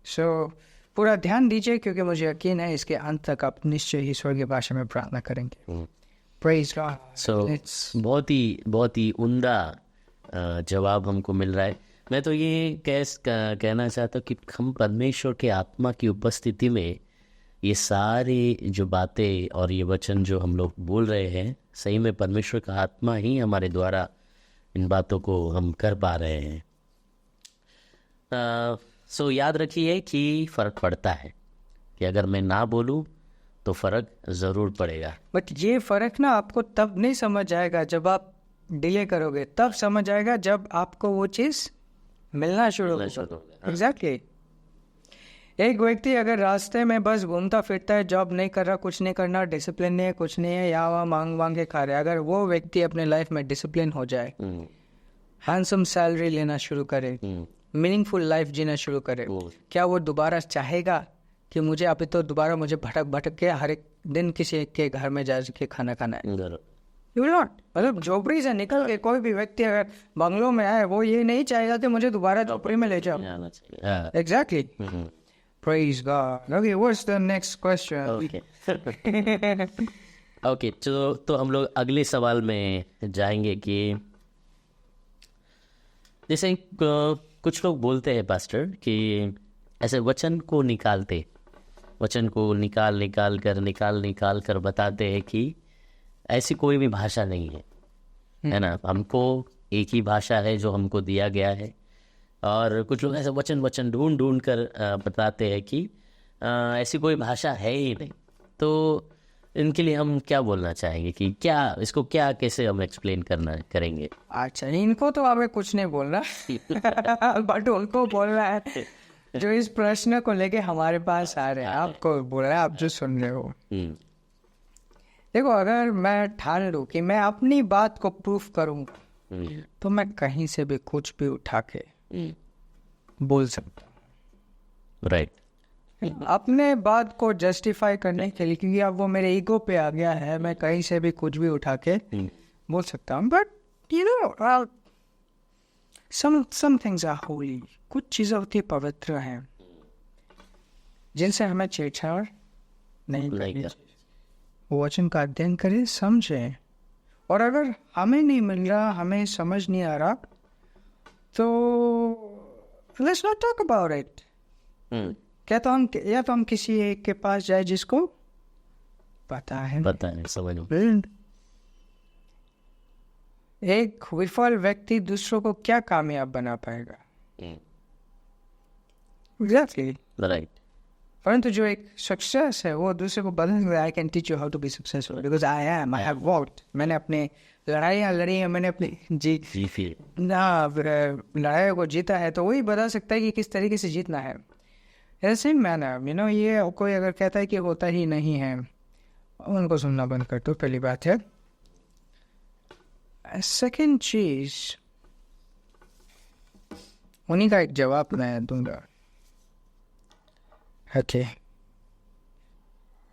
So पूरा ध्यान दीजिए, क्योंकि मुझे यकीन है इसके अंत तक आप निश्चय ही स्वर्गीय भाषा में प्रार्थना करेंगे। Praise God. So, बहुत ही उम्दा जवाब हमको मिल रहा है। मैं तो ये कहना चाहता हूँ कि हम परमेश्वर के आत्मा की उपस्थिति में ये सारी जो बातें और ये वचन जो हम लोग बोल रहे हैं, सही में परमेश्वर का आत्मा ही हमारे द्वारा इन बातों को हम कर पा रहे हैं। सो याद रखिए कि फ़र्क पड़ता है, कि अगर मैं ना बोलूँ तो फ़र्क ज़रूर पड़ेगा। बट ये फ़र्क ना आपको तब नहीं समझ आएगा जब आप डिले करोगे, तब समझ आएगा जब आपको वो चीज़ मिलना शुरू होगा। एग्जैक्टली। एक व्यक्ति अगर रास्ते में बस घूमता फिरता है, जॉब नहीं कर रहा, कुछ नहीं करना, डिसिप्लिन नहीं है, कुछ नहीं है, यहाँ वहाँ मांग के खा रहा है, अगर वो व्यक्ति अपने लाइफ में डिसिप्लिन हो जाए, हैंडसम सैलरी लेना शुरू करे, मीनिंगफुल लाइफ जीना शुरू करे, क्या वो दोबारा चाहेगा कि मुझे अभी तो दोबारा मुझे भटक के हर एक दिन किसी के घर में जा के खाना खाना है? You will not. मतलब झोपड़ी से निकल के कोई भी व्यक्ति अगर बंगलों में आए, वो ये नहीं चाहेगा कि मुझे दोबारा झोपड़ी में ले जाओ। Exactly. Praise God. Okay, what's the next question? Okay, तो हम लोग अगले सवाल में जाएंगे कि जैसे कुछ लोग बोलते हैं पास्टर कि ऐसे वचन को निकाल कर बताते हैं कि ऐसी कोई भी भाषा नहीं है, है ना। हमको एक ही भाषा है जो हमको दिया गया है, और कुछ लोग ऐसे वचन वचन ढूंढ ढूंढ कर बताते हैं कि ऐसी कोई भाषा है ही नहीं। तो इनके लिए हम क्या बोलना चाहेंगे कि क्या इसको क्या कैसे हम एक्सप्लेन करेंगे? अच्छा, इनको तो हमें कुछ नहीं बोलना बट उनको बोलना है जो इस प्रश्न को लेके हमारे पास आ रहे हैं, आपको बोल रहा है, आप जो सुन रहे हो। देखो, अगर मैं ठान लूं कि मैं अपनी बात को प्रूफ करूं तो मैं कहीं से भी कुछ भी उठा के बोल सकता हूं। राइट। अपने बात को जस्टिफाई करने के लिए, क्योंकि अब वो मेरे ईगो पे आ गया है, मैं कहीं से भी कुछ भी उठा के बोल सकता हूँ। But you know, some things are holy, कुछ चीज़ें होती पवित्र हैं जिनसे हमें छेड़छाड़ नहीं करनी चाहिए। वचन का अध्ययन करें, समझें, और अगर हमें नहीं मिल रहा, हमें समझ नहीं आ रहा, तो let's not talk about it। या तो हम किसी एक के पास जाए जिसको पता है समझ लो। एक विफल व्यक्ति दूसरों को क्या कामयाब बना पाएगा? Exactly right. परंतु जो एक सक्सेस है वो दूसरे को बदल गया। I can teach you how to be successful because I have walked. मैंने अपने लड़ाइयाँ लड़ी हैं, मैंने अपनी लड़ाइयों को जीता है, तो वही बता सकता है कि किस तरीके से जीतना है। ऐसे मैनर यू नो, ये कोई अगर कहता है कि होता ही नहीं है, उनको सुनना बंद कर दो, पहली बात है। सेकंड चीज, उन्हीं का एक जवाब मैं दूंगा। ओके,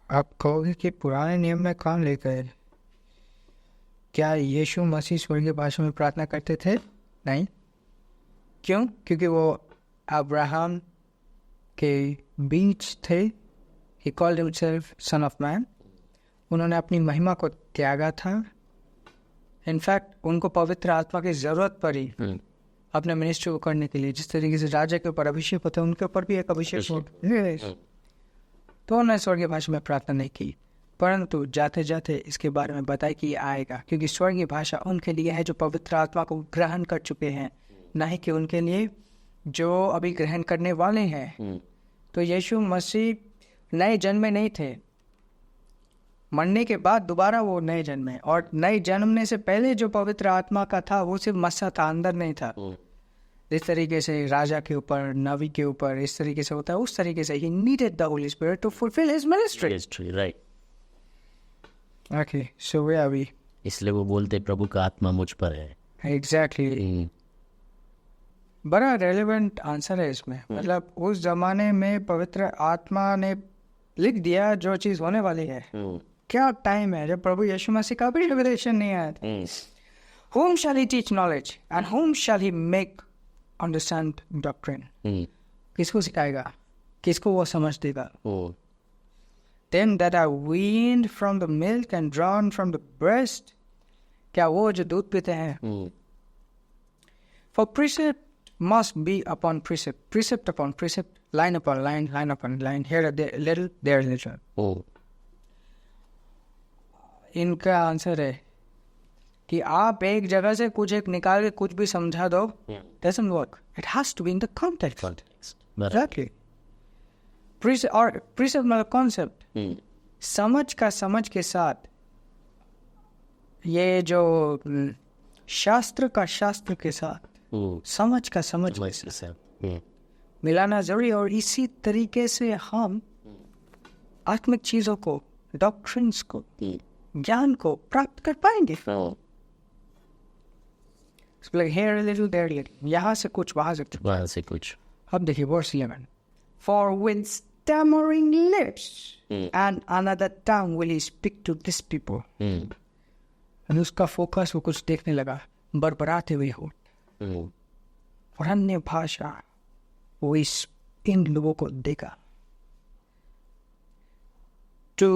आप कहोगे कि पुराने नियम में कहाँ लेकर, क्या यीशु मसीह स्वर्गीय भाषा में प्रार्थना करते थे? नहीं। क्यों? क्योंकि वो अब्राहम के बीच थे। He called himself son of man। उन्होंने अपनी महिमा को त्यागा था। इनफैक्ट उनको पवित्र आत्मा की जरूरत पड़ी अपने मिनिस्ट्री को करने के लिए। जिस तरीके से राजा के ऊपर अभिषेक होता है, उनके ऊपर भी एक अभिषेक हो। तो उन्होंने स्वर्गीय भाषा में प्रार्थना नहीं की, परंतु जाते जाते इसके बारे में बताया कि ये आएगा, क्योंकि स्वर्गीय भाषा उनके लिए है जो पवित्र आत्मा को ग्रहण कर चुके हैं, ना ही कि उनके लिए जो अभी ग्रहण करने वाले हैं। तो यीशु मसीह नए जन्मे नहीं थे, मरने के बाद दोबारा वो नए जन्मे। और नए जन्मने से पहले जो पवित्र आत्मा का था वो सिर्फ मस्सा था, अंदर नहीं था। जिस तरीके से राजा के ऊपर, नबी के ऊपर इस तरीके से होता है, उस तरीके से he needed the holy spirit to fulfil his ministry. Right. Okay, so where are we. इसलिए वो बोलते प्रभु का आत्मा मुझ पर है। एग्जैक्टली। बड़ा रेलेवेंट आंसर है इसमें। मतलब उस जमाने में पवित्र आत्मा ने लिख दिया जो चीज होने वाली है। क्या टाइम है जब प्रभु यीशु मसीह का भी रिवलेशन नहीं आया था। Whom shall he teach knowledge and whom shall he make understand doctrine? किसको सिखाएगा, किसको वो समझ देगा? Them that are weaned from the milk and drawn from the breast, क्या वो जो दूध पीते हैं? For precept must be upon precept, precept upon precept, line upon line, line upon line, here a little, there a little. इनका answer है कि आप एक जगह से कुछ एक निकाल के कुछ भी समझा दो, doesn't work. It has to be in the context. Exactly. Precept मतलब concept. समझ का समझ के साथ, ये जो शास्त्र का शास्त्र के साथ, समझ का समझ के साथ मिलाना जरूरी। और इसी तरीके से हम आत्मिक चीजों को, डॉक्ट्रिन्स को, ज्ञान को प्राप्त कर पाएंगे। Like here a little, there a little, यहाँ से कुछ, वहाँ से कुछ। अब देखिए verse 11, For with stammering lips and another tongue will he speak to this people। और उसका फोकस वो कुछ देखने लगा, बरबराते हुए हो, और अन्य भाषा वो इन लोगों को देगा। To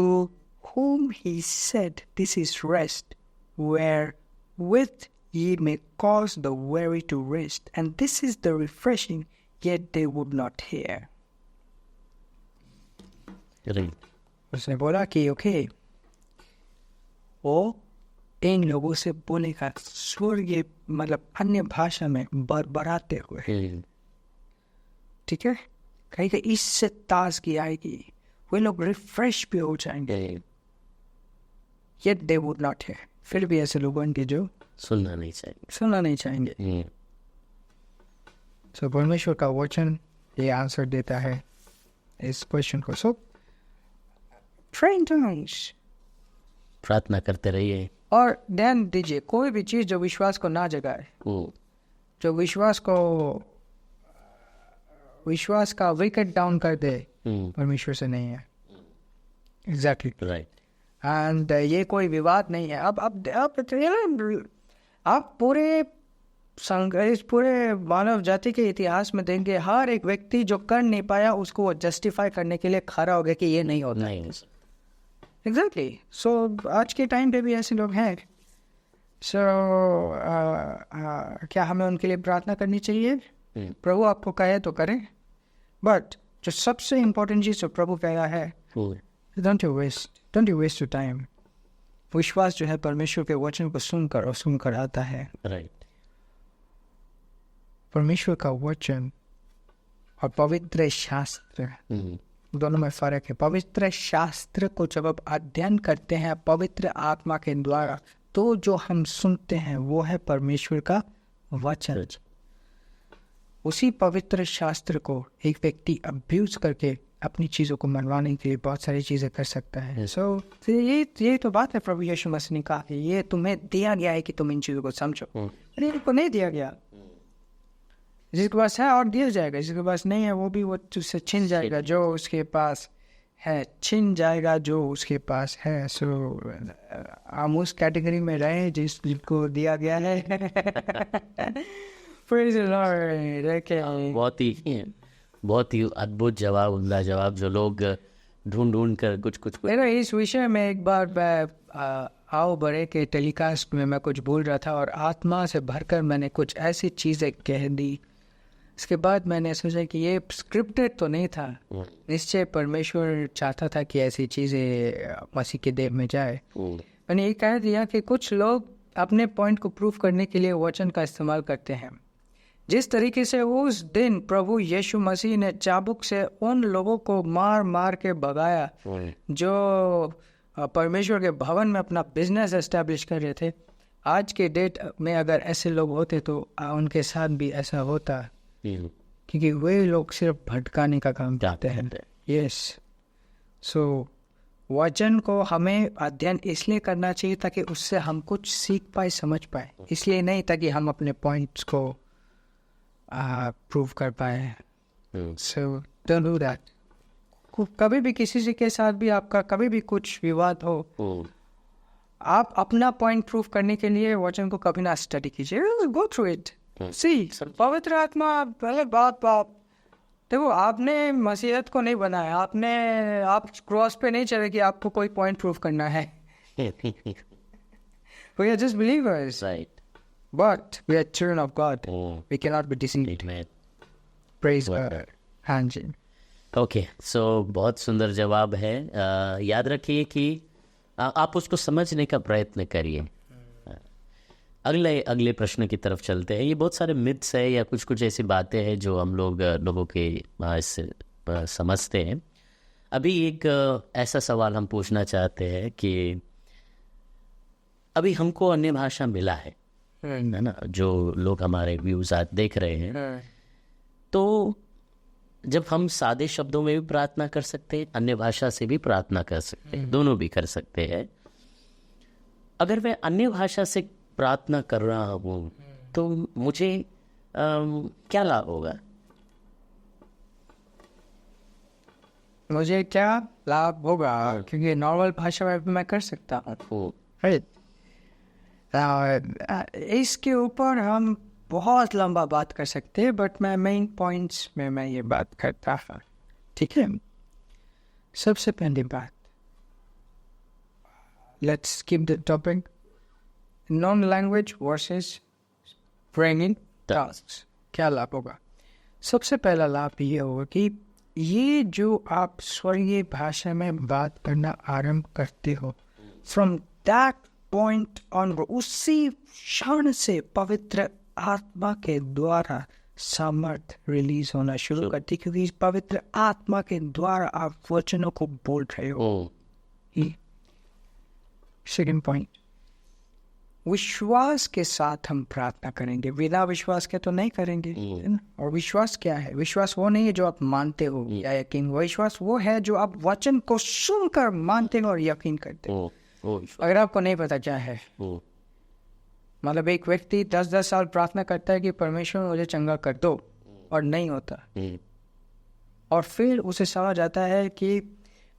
whom he said, This is rest, wherewith ye may cause the weary to rest, and this is the refreshing, yet they would not hear। उसने बोला कि ओके, वो इन लोगों से बोलेगा स्वर्गीय मतलब अन्य भाषा में बरबराते हुए, ठीक है, कहीं कहीं इससे ताजगी आएगी, वे लोग रिफ्रेश भी हो जाएंगे। Yet they would not hear. फिर भी ऐसे लोग होंगे जो सुनना नहीं चाहिए। सुनना नहीं चाहेंगे। So परमेश्वर का वचन ये आंसर देता है इस क्वेश्चन को। So pray in tongues। प्रार्थना करते रहिए। और ध्यान दीजिए, कोई भी चीज जो विश्वास को ना जगाए, जो विश्वास का विकेट डाउन कर दे, परमेश्वर से नहीं है। Exactly right. एंड ये कोई विवाद नहीं है। आप पूरे इस पूरे मानव जाति के इतिहास में देंगे, हर एक व्यक्ति जो कर नहीं पाया उसको वो जस्टिफाई करने के लिए खड़ा हो गया कि ये नहीं होता। नहीं। एग्जैक्टली। सो आज के टाइम पे भी ऐसे लोग हैं। सो क्या हमें उनके लिए प्रार्थना करनी चाहिए? प्रभु आपको कहे तो करें, बट जो सबसे इम्पोर्टेंट चीज जो प्रभु कहा है, don't you waste your time. विश्वास जो है परमेश्वर के वचन को सुनकर आता है। राइट। परमेश्वर का वचन और पवित्र शास्त्र दोनों में फर्क है। पवित्र शास्त्र को जब आप अध्ययन करते हैं पवित्र आत्मा के द्वारा, तो जो हम सुनते हैं वो है परमेश्वर का वचन। उसी पवित्र शास्त्र को एक व्यक्ति अब्यूज करके अपनी चीज़ों को मनवाने के लिए बहुत सारी चीज़ें कर सकता है। सो ये तो बात है प्रभु यीशु मसीह ने कहा कि ये तुम्हें दिया गया है कि तुम इन चीज़ों को समझो। इनको नहीं दिया गया। जिसके पास है और दिया जाएगा, जिसके पास नहीं है वो भी वो उससे छिन जाएगा जो उसके पास है, छिन जाएगा जो उसके पास है। सो हम उस कैटेगरी में रहे जिसको दिया गया है। Praise the Lord। बहुत ही अद्भुत जवाब, उम्दा जवाब जो लोग ढूंढ कर कुछ इस विषय में एक बार मैं आओ बड़े के टेलीकास्ट में मैं कुछ बोल रहा था और आत्मा से भरकर मैंने कुछ ऐसी चीज़ें कह दी। इसके बाद मैंने सोचा कि ये स्क्रिप्टेड तो नहीं था, निश्चय परमेश्वर चाहता था कि ऐसी चीज़ें मसीह के देह में जाए। मैंने ये कह दिया कि कुछ लोग अपने पॉइंट को प्रूफ करने के लिए वचन का इस्तेमाल करते हैं। जिस तरीके से उस दिन प्रभु यीशु मसीह ने चाबुक से उन लोगों को मार मार के भगाया जो परमेश्वर के भवन में अपना बिजनेस एस्टेब्लिश कर रहे थे, आज के डेट में अगर ऐसे लोग होते तो उनके साथ भी ऐसा होता, क्योंकि वे लोग सिर्फ भटकाने का काम करते हैं। यस। सो वचन को हमें अध्ययन इसलिए करना चाहिए ताकि उससे हम कुछ सीख पाए, समझ पाए, इसलिए नहीं ताकि हम अपने पॉइंट्स को प्रूव कर पाए। So don't do that. कभी भी किसी से के साथ भी आपका कभी भी कुछ विवाद हो, आप अपना पॉइंट प्रूव करने के लिए वचन को कभी ना स्टडी कीजिए। गो थ्रू इट, सी पवित्र आत्मा पहले बात देखो, आपने मसीहत को नहीं बनाया, आप क्रॉस पे नहीं चले कि आपको कोई पॉइंट प्रूव करना है। We are just believers, right, but we are children of God. We cannot be deceived. Praise God. हाँ जी। ओके, सो बहुत सुंदर जवाब है। याद रखिए कि आप उसको समझने का प्रयत्न करिए। अगले प्रश्न की तरफ चलते हैं। ये बहुत सारे मिथ्स है या कुछ ऐसी बातें हैं जो हम लोगों के इससे समझते हैं। अभी एक ऐसा सवाल हम पूछना चाहते हैं कि अभी हमको अन्य भाषा मिला है ना, जो लोग हमारे व्यूज आज देख रहे हैं, तो जब हम सादे शब्दों में भी प्रार्थना कर सकते हैं, अन्य भाषा से भी प्रार्थना कर सकते हैं, दोनों भी कर सकते हैं। अगर मैं अन्य भाषा से प्रार्थना कर रहा हूँ तो मुझे क्या लाभ होगा? मुझे क्या लाभ होगा? क्योंकि नॉर्मल भाषा में मैं कर सकता हूँ। इसके ऊपर हम बहुत लंबा बात कर सकते हैं, बट मैं मेन पॉइंट्स में मैं ये बात करता हूँ। ठीक है, सबसे पहली बात, let's skip the topic non language versus praying in tongues। क्या लाभ होगा? सबसे पहला लाभ ये होगा कि ये जो आप स्वर्गीय भाषा में बात करना आरंभ करते हो, फ्रॉम दैट पॉइंट ऑन, उसी क्षण से पवित्र आत्मा के द्वारा सामर्थ रिलीज होना शुरू करती, क्योंकि इस पवित्र आत्मा के द्वारा आप वचनों को बोल रहे हो। सेकंड पॉइंट, विश्वास के साथ हम प्रार्थना करेंगे, बिना विश्वास के तो नहीं करेंगे, है ना? और विश्वास क्या है? विश्वास वो नहीं है जो आप मानते हो या यकीन, विश्वास वो है जो आप वचन को सुनकर मानते हो और यकीन करते हो। अगर आपको नहीं पता क्या है, मतलब एक व्यक्ति 10-10 साल प्रार्थना करता है कि परमेश्वर मुझे चंगा कर दो, और नहीं होता, और फिर उसे समझ आता है कि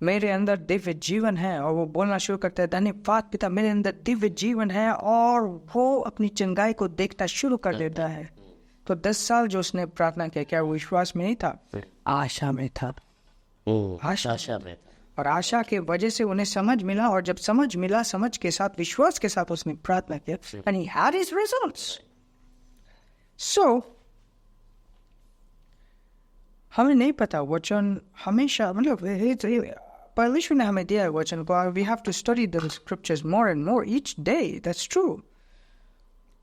मेरे अंदर दिव्य जीवन है, और वो बोलना शुरू करता है, धन्यवाद पिता, मेरे अंदर दिव्य जीवन है, और वो अपनी चंगाई को देखना शुरू कर देता है। तो 10 साल जो उसने प्रार्थना किया, क्या वो विश्वास में नहीं था? आशा में था। आशा में। और आशा के वजह से उन्हें समझ मिला, और जब समझ मिला, समझ के साथ, विश्वास के साथ उसने प्रार्थना किया, and he had his results. So हमें नहीं पता वचन हमेशा, मतलब परमेश्वर ने हमें दिया है वचन को, we have to study the scriptures more and more each day, that's true.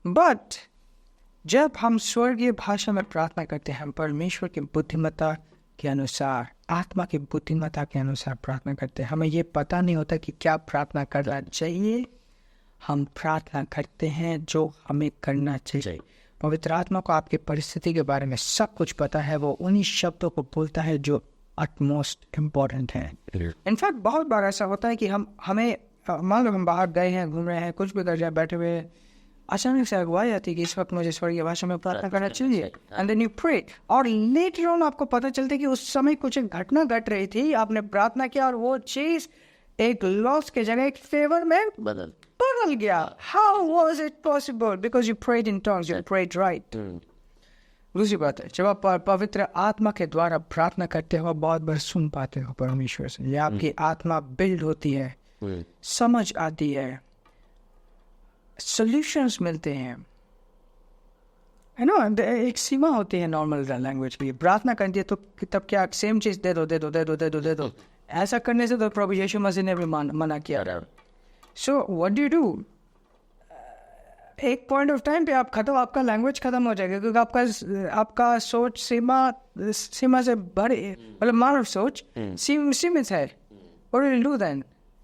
But जब हम स्वर्गीय भाषा में प्रार्थना करते हैं, हम परमेश्वर की बुद्धिमत्ता के अनुसार, आत्मा की बुद्धिमत्ता के अनुसार प्रार्थना करते हैं। हमें ये पता नहीं होता कि क्या प्रार्थना करना चाहिए, हम प्रार्थना करते हैं जो हमें करना चाहिए। पवित्र आत्मा को आपकी परिस्थिति के बारे में सब कुछ पता है, वो उन्हीं शब्दों को बोलता है जो अटमोस्ट इम्पोर्टेंट है। इनफैक्ट बहुत बार ऐसा होता है कि हमें मान लो हम बाहर गए हैं, घूम रहे हैं, कुछ भी कर रहे हैं, बैठे हुए, अचानक से अगुवाई आती है कि इस वक्त मुझे स्वर्गीय भाषा में प्रार्थना करना चाहिए, एंड देन यू प्रे, और लेटर ऑन आपको पता चलता है कि उस समय कुछ एक घटना घट रही थी, आपने प्रार्थना किया और वो चीज एक लॉस के जगह एक फेवर में बदल गया। How was it possible? Because you prayed in tongues, you prayed right. दूसरी बात है, जब आप पवित्र आत्मा के द्वारा प्रार्थना करते हो, बहुत बार सुन पाते हो परमेश्वर से, या आपकी आत्मा बिल्ड होती है, समझ आती है, सॉल्यूशंस मिलते हैं, है ना? एक सीमा होती है नॉर्मल लैंग्वेज की। प्रार्थना करती है तो तब क्या सेम चीज दे दो, ऐसा करने से तो प्रभु यीशु मसीह ने भी मना किया। So what do you do? एक पॉइंट ऑफ टाइम पे आपका लैंग्वेज खत्म हो जाएगा, क्योंकि आपका सोच सीमा से बड़े, मतलब मानव सोच सीमित है। What will you do then?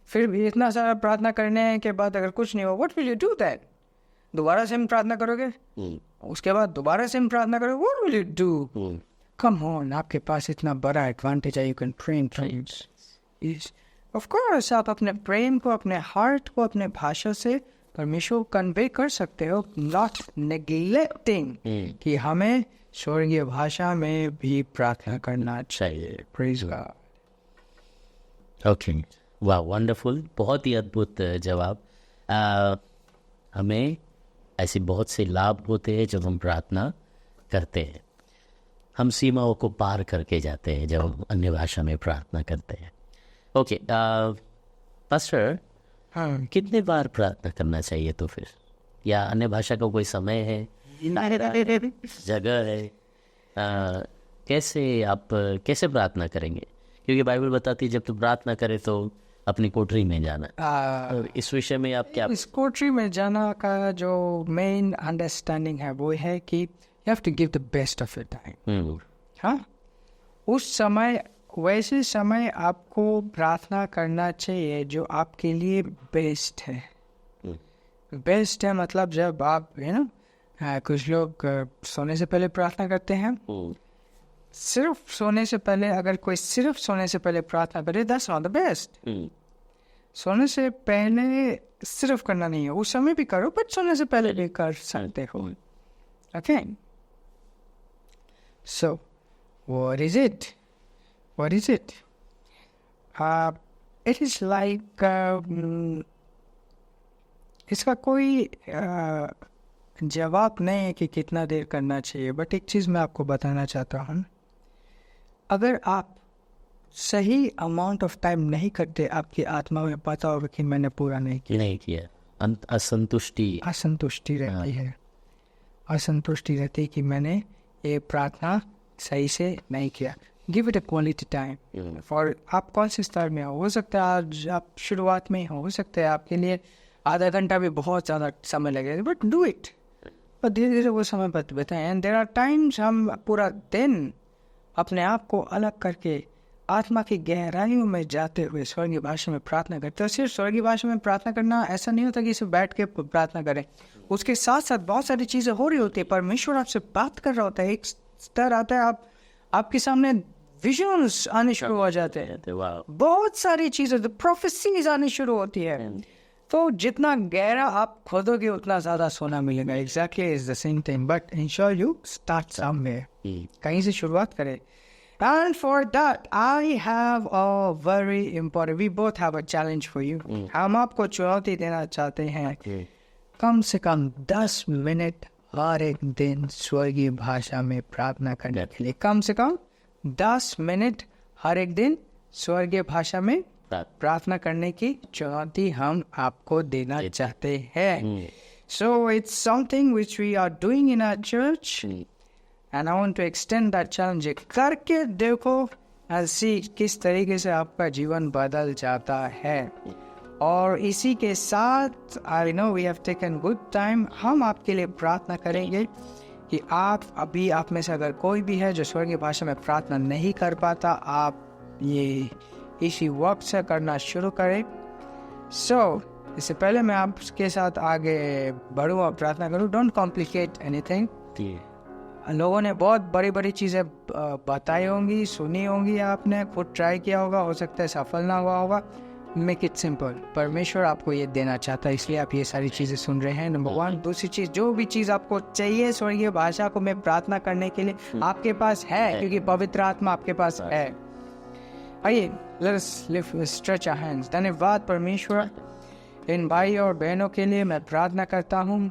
फिर भी इतना सारा प्रार्थना करने के बाद अगर कुछ नहीं हो, what will you do then? दोबारा सेम प्रार्थना करोगे, उसके बाद दोबारा सेम प्रार्थना करोगे, what will you do? Come on, आपके पास इतना बड़ा एडवांटेज है, you can pray in tongues. Of course आप अपने प्रेम को, अपने हार्ट को, अपने भाषा से परमेश्वर को कन्वे कर सकते हो, नॉट नेग्लेक्टिंग कि हमें स्वर्गीय भाषा में भी प्रार्थना करना चाहिए। Praise God. ओके, वाह, वंडरफुल, बहुत ही अद्भुत जवाब। हमें ऐसे बहुत से लाभ होते हैं जब हम प्रार्थना करते हैं, हम सीमाओं को पार करके जाते हैं जब हम अन्य भाषा में प्रार्थना करते हैं। ओके, पास्टर, हाँ, कितने बार प्रार्थना करना चाहिए तो फिर, या अन्य भाषा का कोई समय है, जगह है? कैसे प्रार्थना करेंगे? क्योंकि बाइबल बताती है जब तू प्रार्थना करे तो अपनी कोठरी में जाना। तो इस विषय में आप क्या? इस कोठरी में जाना का जो मेन अंडरस्टैंडिंग है वो है कि you have to give the best of your time. हाँ, उस समय, वैसे समय आपको प्रार्थना करना चाहिए जो आपके लिए बेस्ट है। बेस्ट है मतलब जब आप, है ना, कुछ लोग सोने से पहले प्रार्थना करते हैं। सिर्फ सोने से पहले, अगर कोई सिर्फ सोने से पहले प्रार्थना करे, दैट्स नॉट द बेस्ट। सोने से पहले सिर्फ करना नहीं है, उस समय भी करो, बट सोने से पहले भी कर सकते हो। Okay, so what is it? It is like इसका कोई जवाब नहीं है कि कितना देर करना चाहिए, बट एक चीज़ मैं आपको बताना चाहता हूँ, अगर आप सही अमाउंट ऑफ टाइम नहीं करते, आपकी आत्मा में पता होगा कि मैंने पूरा नहीं किया, असंतुष्टि रहती है, असंतुष्टि रहती है कि मैंने ये प्रार्थना सही से नहीं किया। Give it a quality time for, आप कौन से स्तर में हो सकता है आज आप शुरुआत में हो सकता है आपके लिए आधा घंटा भी बहुत ज़्यादा समय लगेगा, बट डू इट, और धीरे धीरे वो समय बताएं। एंड देयर आर टाइम्स हम पूरा दिन अपने आप को अलग करके आत्मा की गहराइयों में जाते हुए स्वर्गीय भाषा में प्रार्थना करते हैं। सिर्फ स्वर्गीय भाषा में प्रार्थना करना ऐसा नहीं होता कि सिर्फ बैठ के प्रार्थना करें, उसके साथ साथ बहुत सारी चीज़ें हो रही होती है। परमेश्वर आपसे बात कर रहा होता है, एक स्तर आता है, आपके सामने विजन्स आने शुरू हो जाते हैं, बहुत सारी चीज़ें, प्रोफेसीज आनी शुरू होती है। तो जितना गहरा आप खोदोगे उतना ज़्यादा सोना मिलेगा। Exactly is the same thing, but ensure you start somewhere, कहीं से शुरुआत करें। And for that, I have a very important, we both have a challenge for you. हम आपको चुनौती देना चाहते हैं, कम से कम 10 मिनट हर एक दिन स्वर्गीय भाषा में प्रार्थना करने के लिए। कम से कम 10 मिनट हर एक दिन स्वर्गीय भाषा में प्रार्थना करने की चुनौती हम आपको देना चाहते हैं। So it's something which we are doing in our church. And I want to extend that challenge. करके देखो and see किस तरीके से आपका जीवन बदल जाता है। और इसी के साथ I know we have taken good time, हम आपके लिए प्रार्थना करेंगे कि आप में से अगर कोई भी है जो स्वर्गीय भाषा में प्रार्थना नहीं कर पाता, आप ये इसी वक्त से करना शुरू करें। इससे पहले मैं आपके साथ आगे बढ़ूँ और प्रार्थना करूँ, डोंट कॉम्प्लिकेट एनीथिंग। लोगों ने बहुत बड़ी बड़ी चीज़ें बताई होंगी, सुनी होंगी, आपने खुद ट्राई किया होगा, हो सकता है सफल ना हुआ होगा। मेक इट सिंपल, परमेश्वर आपको ये देना चाहता है, इसलिए आप ये सारी चीज़ें सुन रहे हैं। नंबर 1। दूसरी चीज़, जो भी चीज़ आपको चाहिए स्वर्गीय भाषा को में प्रार्थना करने के लिए आपके पास है, क्योंकि पवित्र आत्मा आपके पास है। आइए, लेट्स स्ट्रेच आवर हैंड्स। धन्यवाद परमेश्वर, इन भाई और बहनों के लिए मैं प्रार्थना करता हूँ,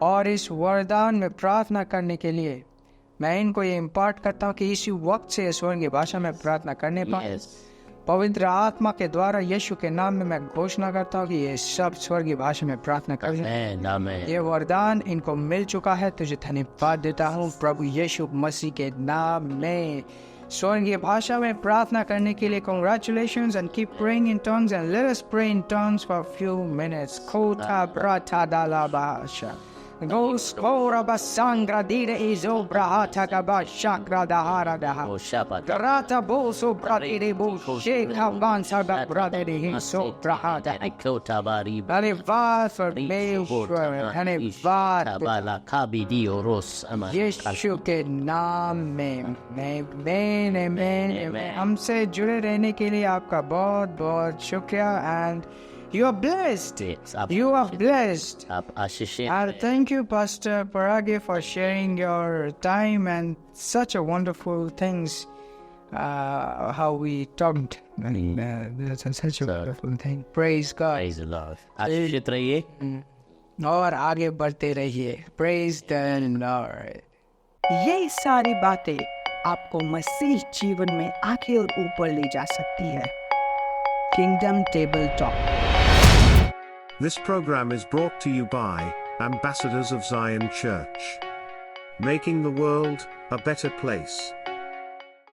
और इस वरदान में प्रार्थना करने के लिए मैं इनको ये इम्पार्ट करता हूँ कि इसी वक्त से स्वर्गीय भाषा में प्रार्थना करने पाए। पवित्र आत्मा के द्वारा यीशु के नाम में मैं घोषणा करता हूँ कि ये सब स्वर्गीय भाषा में प्रार्थना करें। ये वरदान इनको मिल चुका है, तुझे धन्यवाद देता हूँ प्रभु यीशु मसीह के नाम में। स्वर्गीय भाषा में प्रार्थना करने के लिए congratulations and keep praying in tongues and let us pray in tongues for a few minutes. Kota brata dala bahasha. Gos kora basangra dire izo brahata kaba shakra dahara daha. Grata boso bratire bo shekha bansa bratire hiso brahata. धन्यवाद परमेश्वर, धन्यवाद यीशु के नाम में। हमसे जुड़े रहने के लिए आपका बहुत बहुत शुक्रिया। And you are blessed. You are blessed. And thank you, Pastor Parage, for sharing your time and such a wonderful things. How we talked. That's such a wonderful thing. Praise God. Praise the Lord. आशीषित रहिए और आगे बढ़ते रहिए। Praise the Lord. ये सारी बातें आपको मसीह जीवन में आगे और ऊपर ले जा सकती है। Kingdom Table Talk. This program is brought to you by Ambassadors of Zion Church, making the world a better place.